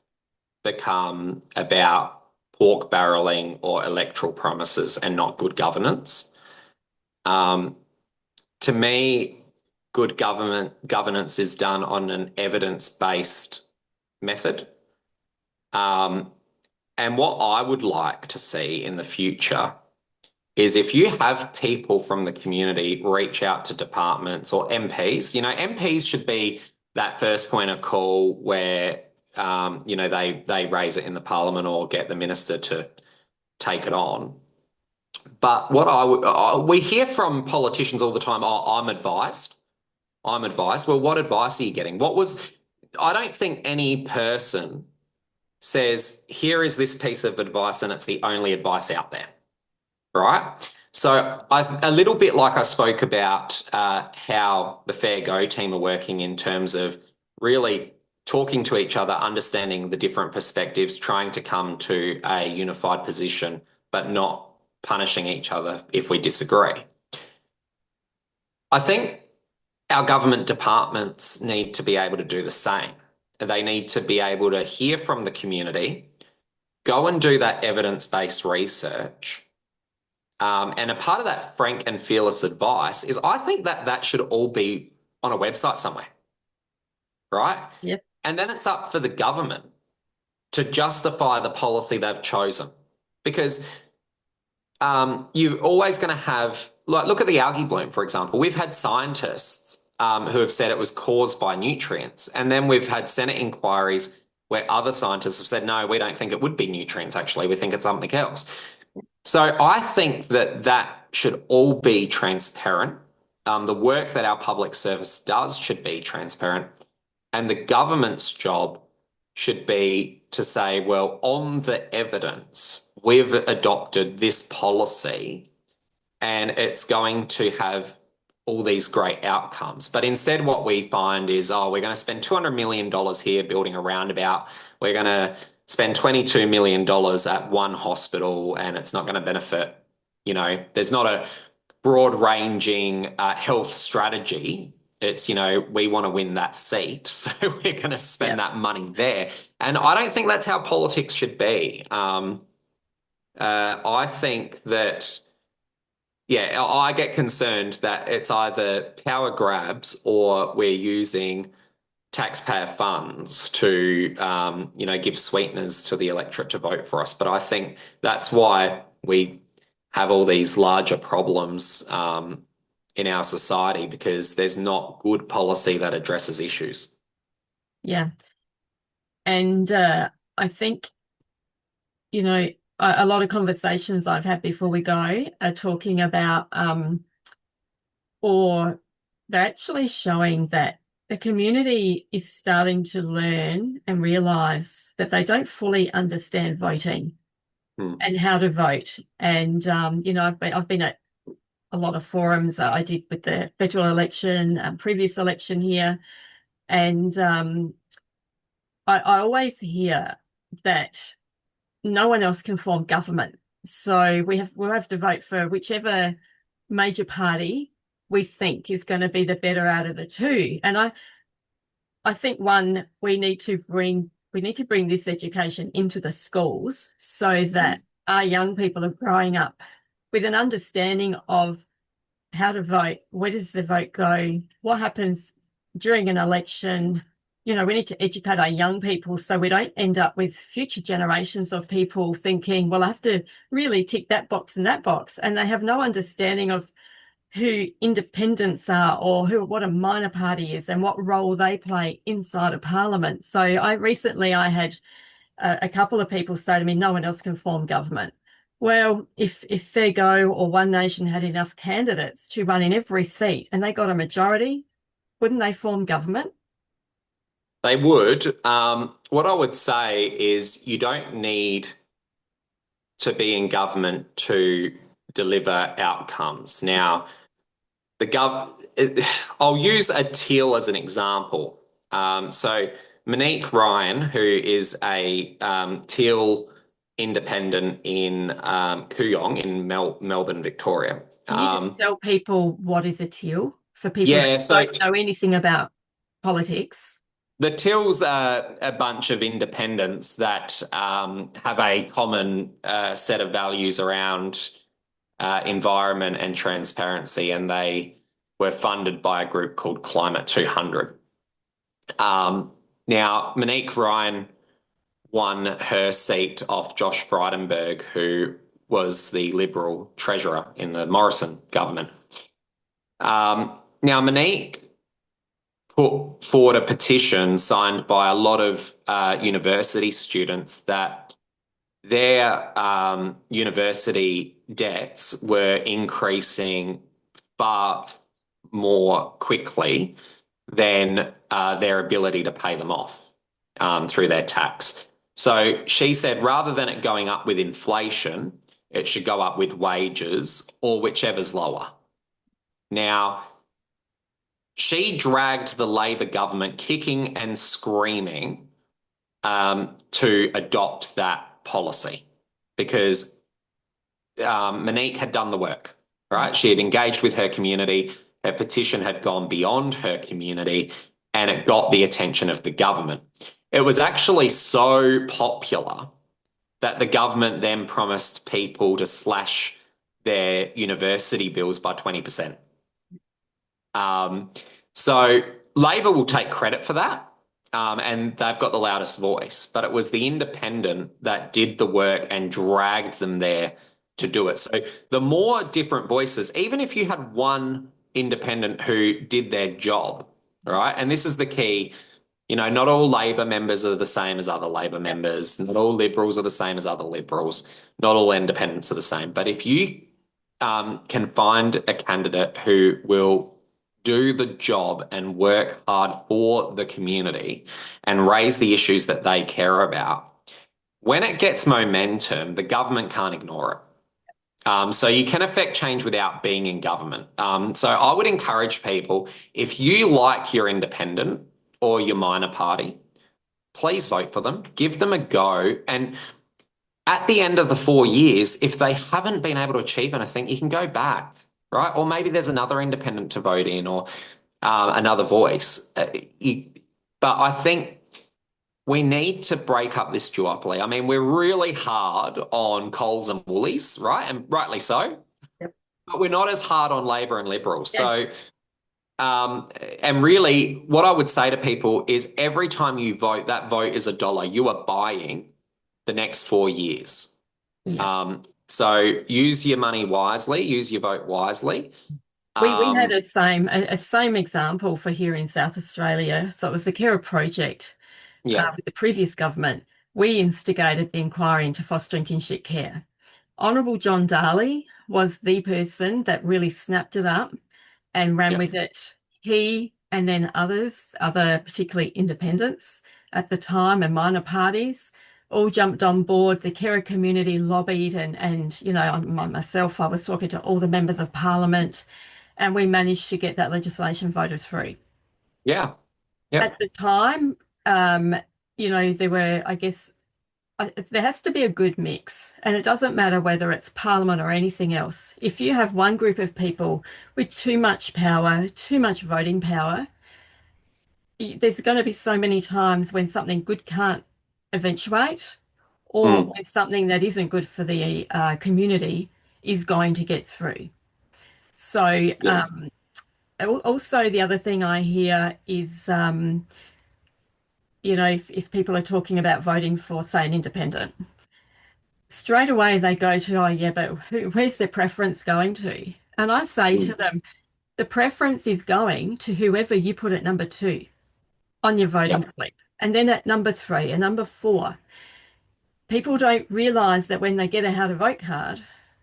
become about pork barreling or electoral promises and not good governance. Um, to me, good governance is done on an evidence-based method. Um, and what I would like to see in the future is if you have people from the community reach out to departments or MPs. MPs should be that first point of call where they raise it in the parliament or get the minister to take it on. But what we hear from politicians all the time, oh, I'm advised. I'm advised. Well, what advice are you getting? I don't think any person says, here is this piece of advice and it's the only advice out there, right? So a little bit like I spoke about how the Fair Go team are working in terms of really talking to each other, understanding the different perspectives, trying to come to a unified position, but not punishing each other if we disagree. I think our government departments need to be able to do the same. They need to be able to hear from the community, go and do that evidence-based research. And a part of that frank and fearless advice is I think that that should all be on a website somewhere, right? Yep. And then it's up for the government to justify the policy they've chosen. Because you're always going to have, like, look at the algae bloom, for example. We've had scientists who have said it was caused by nutrients. And then we've had Senate inquiries where other scientists have said, no, we don't think it would be nutrients, actually. We think it's something else. So I think that that should all be transparent. The work that our public service does should be transparent. And the government's job should be to say, well, on the evidence, we've adopted this policy and it's going to have all these great outcomes. But instead, what we find is, oh, we're going to spend $200 million here building a roundabout. We're going to spend $22 million at one hospital and it's not going to benefit. There's not a broad ranging health strategy. It's, we want to win that seat. So we're going to Yeah. spend that money there. And I don't think that's how politics should be. I think that, yeah, I get concerned that it's either power grabs or we're using taxpayer funds to, give sweeteners to the electorate to vote for us. But I think that's why we have all these larger problems in our society, because there's not good policy that addresses issues. Yeah. And I think, a lot of conversations I've had before we go are talking about, or they're actually showing that the community is starting to learn and realize that they don't fully understand voting Hmm. and how to vote. And I've been at a lot of forums. I did with the federal election, previous election here, and I always hear that no one else can form government. So we have to vote for whichever major party we think is going to be the better out of the two. And I think one, we need to bring this education into the schools so that our young people are growing up with an understanding of how to vote, where does the vote go, what happens during an election. We need to educate our young people so we don't end up with future generations of people thinking, well, I have to really tick that box and that box. And they have no understanding of who independents are or what a minor party is and what role they play inside of parliament. So I had a couple of people say to me, no one else can form government. Well, if Fair Go or One Nation had enough candidates to run in every seat and they got a majority, wouldn't they form government? They would. What I would say is you don't need to be in government to deliver outcomes. Now, I'll use a teal as an example. So Monique Ryan, who is a teal independent in Kooyong in Melbourne, Victoria. Can you just tell people what is a teal for people that Yeah, so don't know anything about politics? the teals are a bunch of independents that have a common set of values around environment and transparency, and they were funded by a group called Climate 200. Now, Monique Ryan won her seat off Josh Frydenberg, who was the Liberal treasurer in the Morrison government. Now, Monique put forward a petition signed by a lot of university students that their university debts were increasing far more quickly than their ability to pay them off through their tax. So she said rather than it going up with inflation, it should go up with wages or whichever's lower. Now, she dragged the Labor government kicking and screaming to adopt that policy because Monique had done the work, right? She had engaged with her community. Her petition had gone beyond her community and it got the attention of the government. It was actually so popular that the government then promised people to slash their university bills by 20%. So Labor will take credit for that. And they've got the loudest voice, but it was the independent that did the work and dragged them there to do it. So the more different voices, even if you had one independent who did their job, right? And this is the key, not all Labor members are the same as other Labor members. Not all Liberals are the same as other Liberals. Not all independents are the same. But if you can find a candidate who will do the job and work hard for the community and raise the issues that they care about, when it gets momentum, the government can't ignore it. So you can affect change without being in government. So I would encourage people, if you like your independent or your minor party, please vote for them, give them a go. And at the end of the 4 years, if they haven't been able to achieve anything, you can go back, right? Or maybe there's another independent to vote in or another voice. But I think we need to break up this duopoly. I mean, we're really hard on Coles and Woolies, right? And rightly so. Yep. But we're not as hard on Labor and Liberals. Yeah. So, and really, what I would say to people is every time you vote, that vote is $1. You are buying the next 4 years. Yeah. So use your money wisely, use your vote wisely. We had a same example for here in South Australia. So it was the Carer project Yeah, with the previous government. We instigated the inquiry into fostering kinship care. Honourable John Darley was the person that really snapped it up and ran yeah. with it. He and then others, other particularly independents at the time and minor parties, all jumped on board. The carer community lobbied, and myself, I was talking to all the members of parliament, and we managed to get that legislation voted through. Yeah. At Yep. the time, um, there were, I guess, there has to be a good mix, and it doesn't matter whether it's parliament or anything else. If you have one group of people with too much power, too much voting power, there's going to be so many times when something good can't eventuate, or Mm. when something that isn't good for the community is going to get through. So, Yeah. also the other thing I hear is, if people are talking about voting for, say, an independent, straight away they go to, oh, yeah, but where's their preference going to? And I say to Mm. them, the preference is going to whoever you put at number two on your voting Yep. slip. And then at number three and number four, people don't realize that when they get a how to vote card,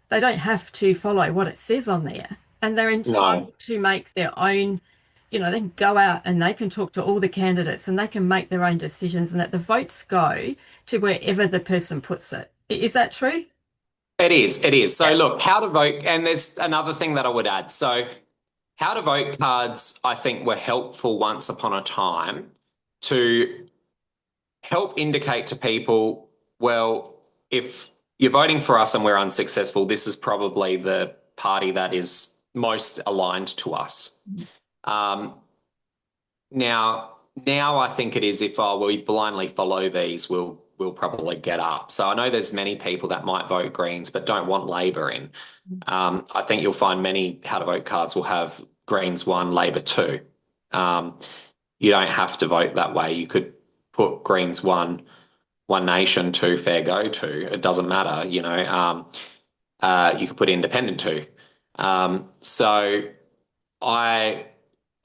they don't have to follow what it says on there. And they're No. entitled to make their own, they can go out and they can talk to all the candidates and they can make their own decisions, and that the votes go to wherever the person puts it. Is that true? It is. It is. So Yeah. look, how to vote, and there's another thing that I would add. So how to vote cards, I think, were helpful once upon a time to help indicate to people, well, if you're voting for us and we're unsuccessful, this is probably the party that is most aligned to us. Um, now I think it is if we blindly follow these, we'll probably get up. So I know there's many people that might vote Greens but don't want Labor in. I think you'll find many how to vote cards will have Greens one, Labor two. Um, you don't have to vote that way. You could put Greens one, One Nation two, Fair Go two. It doesn't matter, you could put Independent two. So I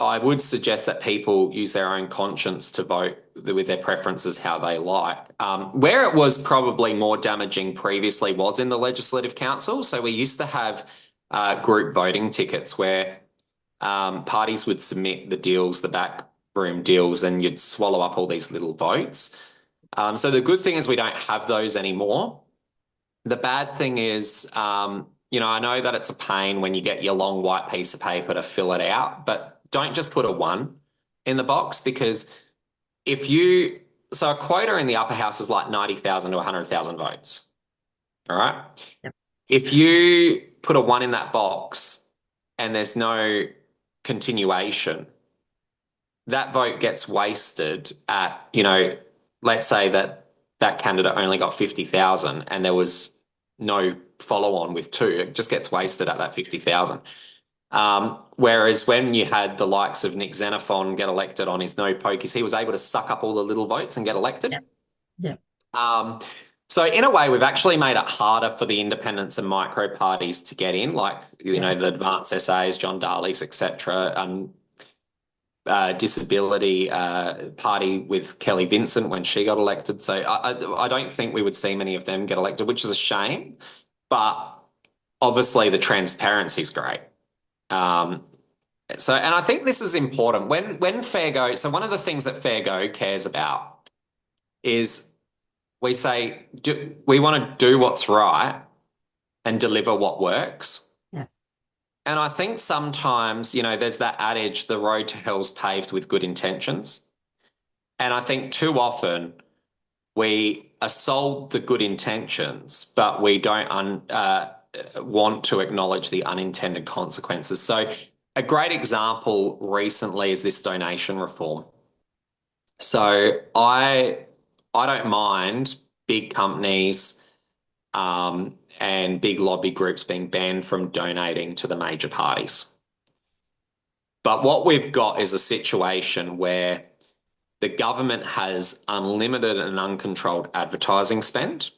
I would suggest that people use their own conscience to vote with their preferences how they like. Where it was probably more damaging previously was in the Legislative Council. So we used to have group voting tickets where parties would submit the deals, the backroom deals, and you'd swallow up all these little votes. So the good thing is we don't have those anymore. The bad thing is, I know that it's a pain when you get your long white piece of paper to fill it out, but don't just put a one in the box because if you, so a quota in the upper house is like 90,000 to 100,000 votes. All right. Yep. If you put a one in that box and there's no continuation, that vote gets wasted at, let's say that candidate only got 50,000 and there was no follow on with two, it just gets wasted at that 50,000. Whereas when you had the likes of Nick Xenophon get elected on his no pokies, he was able to suck up all the little votes and get elected. Yep. Yep. Um, so in a way, we've actually made it harder for the independents and micro parties to get in, like Yeah. the Advance SAs, John Darley's, etc. Disability party with Kelly Vincent when she got elected. So I don't think we would see many of them get elected, which is a shame. But obviously, the transparency is great. And I think this is important when Fairgo. So one of the things that Fairgo cares about is we say we want to do what's right and deliver what works. Yeah. And I think sometimes, there's that adage, the road to hell's paved with good intentions. And I think too often we are sold the good intentions, but we don't want to acknowledge the unintended consequences. So a great example recently is this donation reform. So I don't mind big companies and big lobby groups being banned from donating to the major parties. But what we've got is a situation where the government has unlimited and uncontrolled advertising spend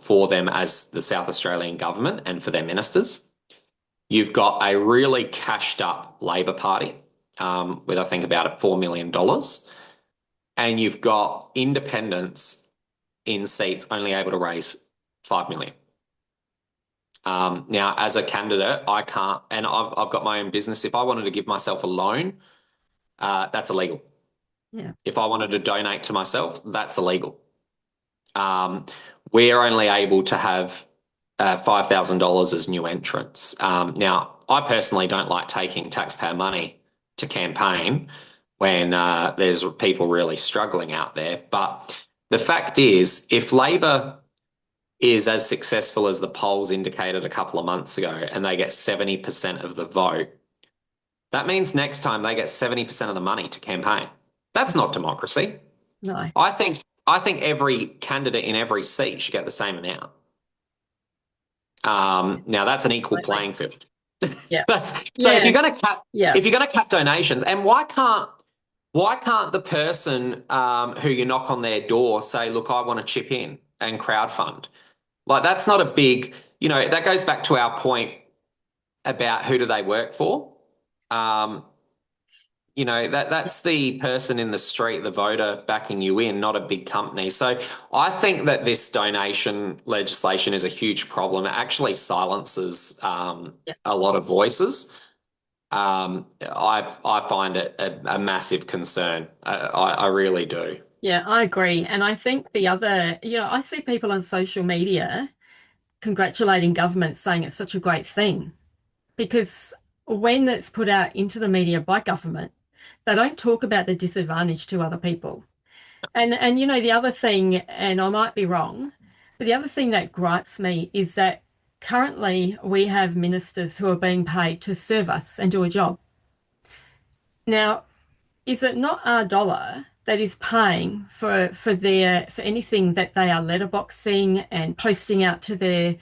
for them as the South Australian government and for their ministers. You've got a really cashed up Labor Party with, I think, about $4 million. And you've got independents in seats only able to raise 5 million. Now, as a candidate, I can't, and I've got my own business. If I wanted to give myself a loan, that's illegal. Yeah. If I wanted to donate to myself, that's illegal. Um, we're only able to have $5,000 as new entrants. Now, I personally don't like taking taxpayer money to campaign when there's people really struggling out there. But the fact is, if Labor is as successful as the polls indicated a couple of months ago and they get 70% of the vote, that means next time they get 70% of the money to campaign. That's not democracy. No. I think every candidate in every seat should get the same amount. Now that's an equal Absolutely. playing field. Yeah. That's so Yeah. Yeah. if you're going to cap donations, and why can't the person who you knock on their door say, look, I want to chip in and crowdfund? Like that's not a big, that goes back to our point about who do they work for. Um, that's the person in the street, the voter backing you in, not a big company. So I think that this donation legislation is a huge problem. It actually silences Yeah. a lot of voices. I find it a massive concern. I really do. Yeah, I agree. And I think the other, I see people on social media congratulating governments saying it's such a great thing because when it's put out into the media by government, they don't talk about the disadvantage to other people. And the other thing, and I might be wrong, but the other thing that gripes me is that currently we have ministers who are being paid to serve us and do a job. Now, is it not our dollar that is paying for anything that they are letterboxing and posting out to their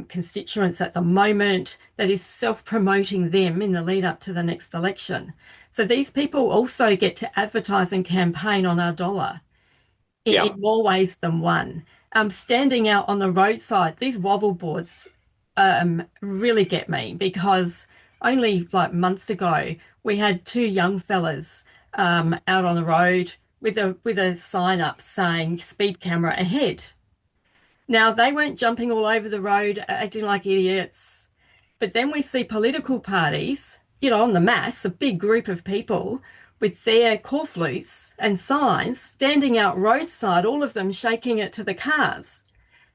constituents at the moment that is self-promoting them in the lead up to the next election? So these people also get to advertise and campaign on our dollar in Yeah. more ways than one. Standing out on the roadside, these wobble boards really get me because only like months ago we had two young fellas out on the road with a sign up saying speed camera ahead. Now they weren't jumping all over the road acting like idiots, but then we see political parties, on the mass, a big group of people with their corflutes and signs standing out roadside, all of them shaking it to the cars.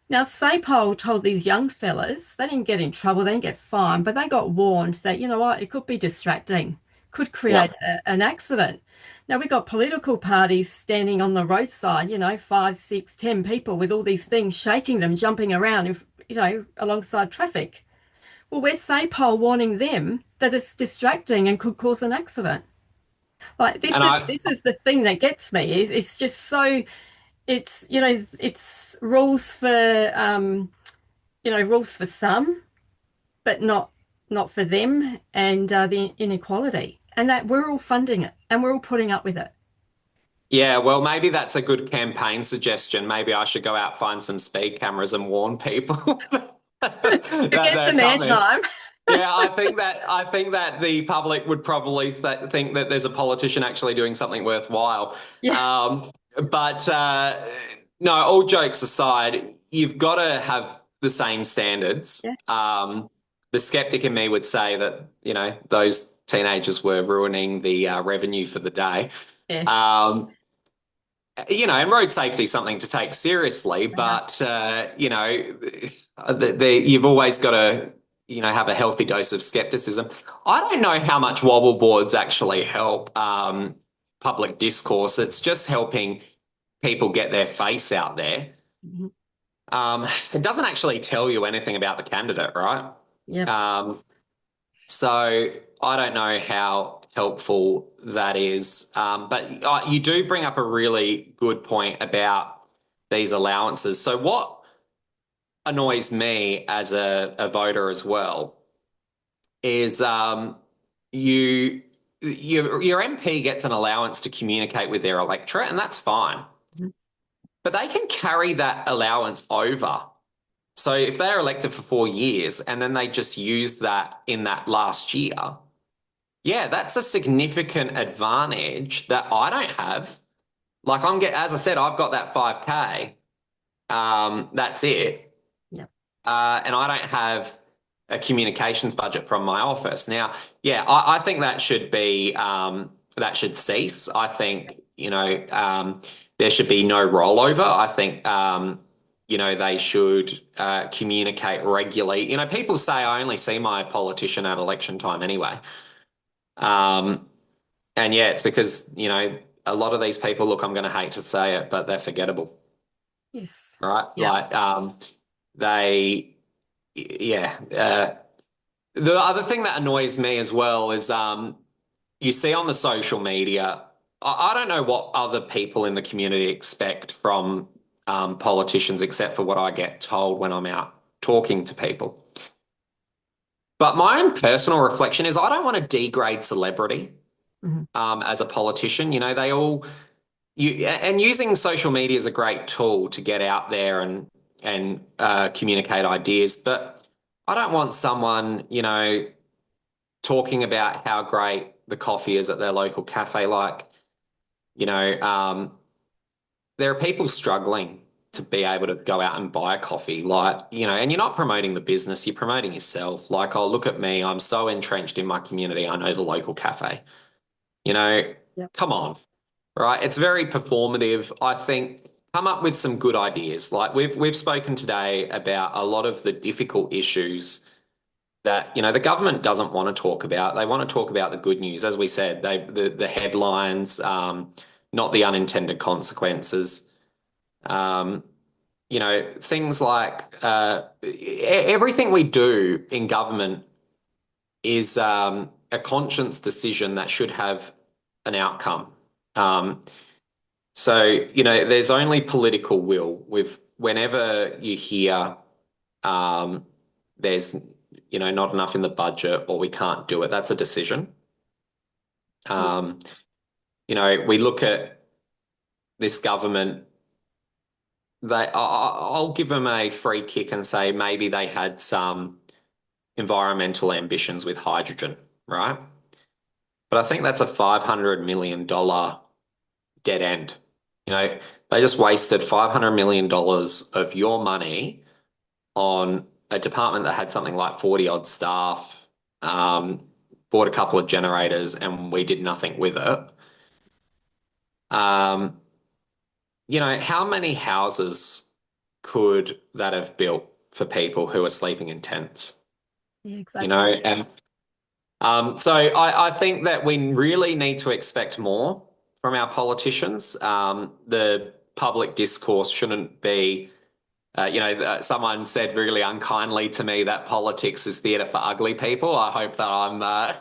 Now, SAPOL told these young fellas, they didn't get in trouble, they didn't get fined, but they got warned that, you know what, it could be distracting, could create Yeah. an accident. Now, we got political parties standing on the roadside, five, six, 10 people with all these things shaking them, jumping around, alongside traffic. Well, where's SAPOL warning them that it's distracting and could cause an accident? Like this And is I, this is the thing that gets me. It's just so it's rules for some, but not for them, and the inequality, and that we're all funding it and we're all putting up with it. yeah, well, maybe that's a good campaign suggestion. Maybe I should go out, find some speed cameras and warn people To that get they're some coming. airtime. Yeah, I think that the public would probably think that there's a politician actually doing something worthwhile. Yeah, But no, all jokes aside, you've got to have the same standards. yeah, The skeptic in me would say that, those teenagers were ruining the revenue for the day. yes. Um, and road safety is something to take seriously, Uh, but you've always got to, have a healthy dose of skepticism. I don't know how much wobble boards actually help public discourse. It's just helping people get their face out there. mhm. It doesn't actually tell you anything about the candidate, right? Yep. Um, so I don't know how helpful that is. But you do bring up a really good point about these allowances. So what annoys me as a voter as well is you your MP gets an allowance to communicate with their electorate, and that's fine. Mhm. But they can carry that allowance over. So if they're elected for 4 years and then they just use that in that last year, yeah, that's a significant advantage that I don't have. Like as I said, I've got that 5K. That's it. Yep. And I don't have a communications budget from my office. Now, yeah, I think that should cease. I think, there should be no rollover. I think, they should communicate regularly. People say I only see my politician at election time anyway. Um, and yeah, it's because, a lot of these people, look, I'm going to hate to say it, but they're forgettable, Yes. right? Yeah. They, yeah. The other thing that annoys me as well is you see on the social media, I don't know what other people in the community expect from politicians except for what I get told when I'm out talking to people. But my own personal reflection is I don't want to degrade celebrity Mhm. as a politician. They all and using social media is a great tool to get out there and communicate ideas. But I don't want someone, talking about how great the coffee is at their local cafe. Like, you know, um, there are people struggling to be able to go out and buy a coffee, like, and you're not promoting the business, you're promoting yourself. Like, oh, look at me, I'm so entrenched in my community, I know the local cafe. You know, Yep. come on, right? It's very performative. I think come up with some good ideas. Like we've spoken today about a lot of the difficult issues that, the government doesn't want to talk about. They want to talk about the good news. As we said, the headlines, not the unintended consequences. Um, things like everything we do in government is a conscience decision that should have an outcome. Um, there's only political will with whenever you hear there's, not enough in the budget or we can't do it, that's a decision. Yeah. Um, we look at this government, I'll give them a free kick and say maybe they had some environmental ambitions with hydrogen, right? But I think that's a $500 million dead end. They just wasted $500 million of your money on a department that had something like 40 odd staff, bought a couple of generators, and we did nothing with it. Um, how many houses could that have built for people who are sleeping in tents? Yeah, You know, exactly. and so I think that we really need to expect more from our politicians. The public discourse shouldn't be, someone said really unkindly to me that politics is theatre for ugly people. I hope that I'm Oh,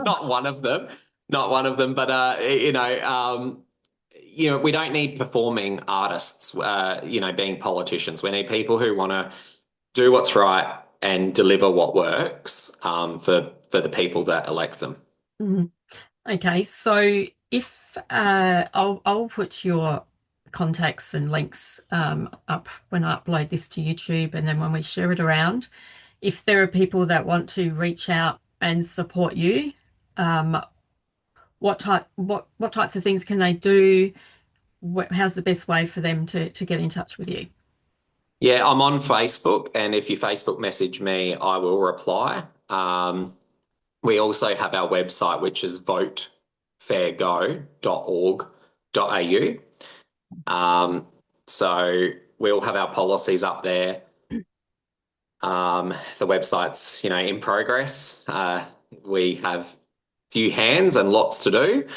not one of them, not one of them. But we don't need performing artists, being politicians. We need people who want to do what's right and deliver what works for the people that elect them. mhm. Okay, so if I'll put your contacts and links up when I upload this to YouTube, and then when we share it around, if there are people that want to reach out and support you, um, what types of things can they do? How's the best way for them to get in touch with you? Yeah, I'm on Facebook, and if you Facebook message me, I will reply. We also have our website, which is votefairgo.org.au. So we'll have our policies up there. The website's, in progress. We have a few hands and lots to do.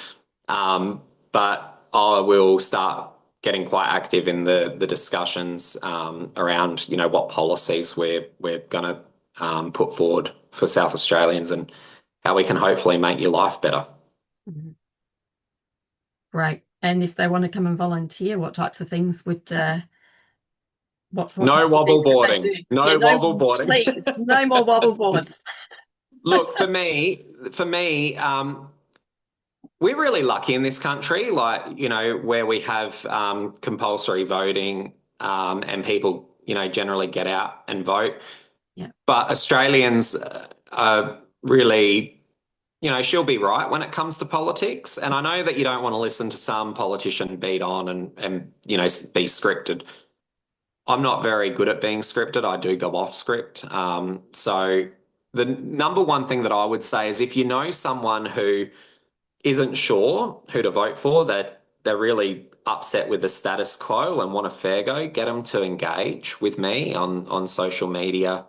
But I will start getting quite active in the discussions around, what policies we're going to put forward for South Australians and how we can hopefully make your life better. Mhm. Great. And if they want to come and volunteer, what types of things would what No types of things wobble could they boarding. do? Yeah, No no, wobble boarding. please, no more wobble boards. Look, for me, we're really lucky in this country, like, where we have compulsory voting and people, generally get out and vote. Yeah. But Australians are really, she'll be right when it comes to politics. And I know that you don't want to listen to some politician beat on and be scripted. I'm not very good at being scripted. I do go off script. So the number one thing that I would say is if you know someone who isn't sure who to vote for, that they're really upset with the status quo and want a fair go, get them to engage with me on social media.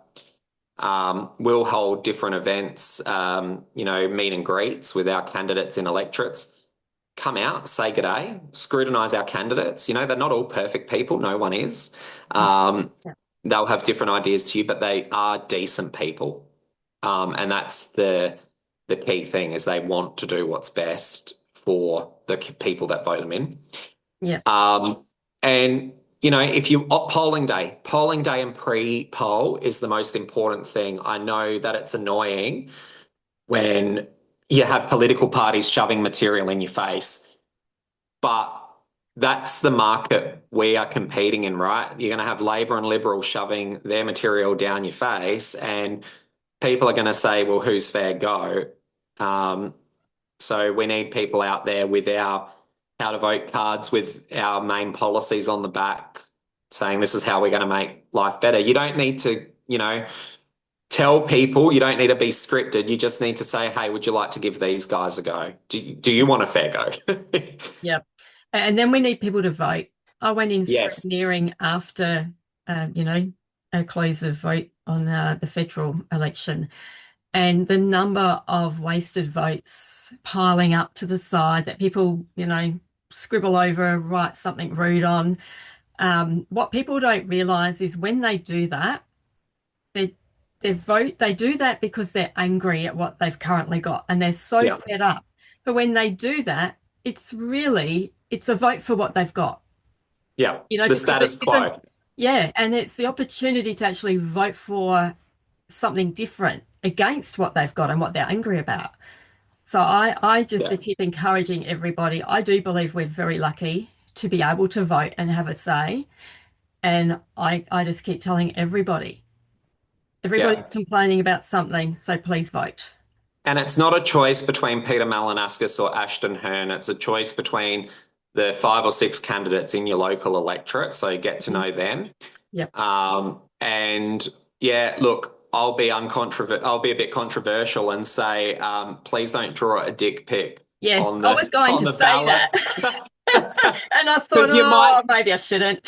We'll hold different events, meet and greets with our candidates in electorates. Come out, say good day, scrutinise our candidates. They're not all perfect people. No one is. Mm. Um, Yeah. they'll have different ideas to you, but they are decent people. And that's the key thing is they want to do what's best for the people that vote them in. Yeah. And if you polling day and pre-poll is the most important thing. I know that it's annoying when you have political parties shoving material in your face, but that's the market we are competing in, right? You're going to have Labor and Liberal shoving their material down your face, and people are going to say, well, who's fair go? Um, so we need people out there with our how to vote cards with our main policies on the back saying this is how we're going to make life better. You don't need to, tell people, you don't need to be scripted. You just need to say, hey, would you like to give these guys a go? Do you want a fair go? Yep. And then we need people to vote. I went in Yes. scrutineering after, a close of vote on the federal election, and the number of wasted votes piling up to the side that people, scribble over, write something rude on. What people don't realize is when they do that, they they do that because they're angry at what they've currently got and they're so Yeah. fed up. But when they do that, it's a vote for what they've got, Yeah. The because status quo. yeah, and it's the opportunity to actually vote for something different against what they've got and what they're angry about. So I just Yeah. keep encouraging everybody. I do believe we're very lucky to be able to vote and have a say. And I just keep telling everybody, Yeah. everybody's complaining about something, so please vote. And it's not a choice between Peter Malinaskis or Ashton Hearn. It's a choice between the 5 or 6 candidates in your local electorate. So get to Mhm. know them. Yep. And yeah, look, I'll be a bit controversial and say, please don't draw a dick pic Yes, on I the was going on to the say ballot. that. And I thought, Because you might, oh, maybe I shouldn't.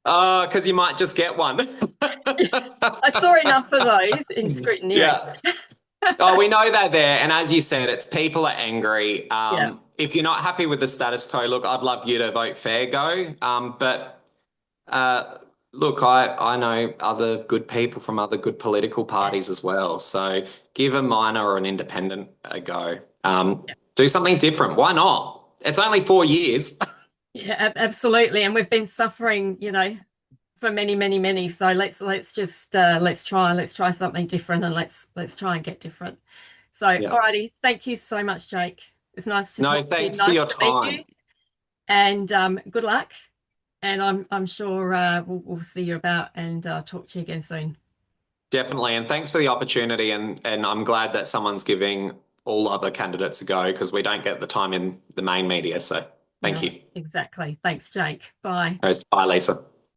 because you might just get one. I saw enough of those in scrutineering. Yeah. Oh, we know they're there. And as you said, it's people are angry. Yeah. If you're not happy with the status quo, look, I'd love you to vote fair go. But uh, look, I know other good people from other good political parties as well. So give a minor or an independent a go. Do something different. Why not? It's only 4 years. Yeah, absolutely. And we've been suffering, for many, many, many. So let's just let's try something different and let's try and get different. So, Yeah. alrighty, thank you so much, Jake. It's nice to No, talk to you. thanks for Nice your to meet you, time. and good luck. And I'm sure we'll see you about and talk to you again soon. Definitely. And thanks for the opportunity. And I'm glad that someone's giving all other candidates a go because we don't get the time in the main media. So thank No, you. exactly. Thanks, Jake. Bye. Bye, Lisa.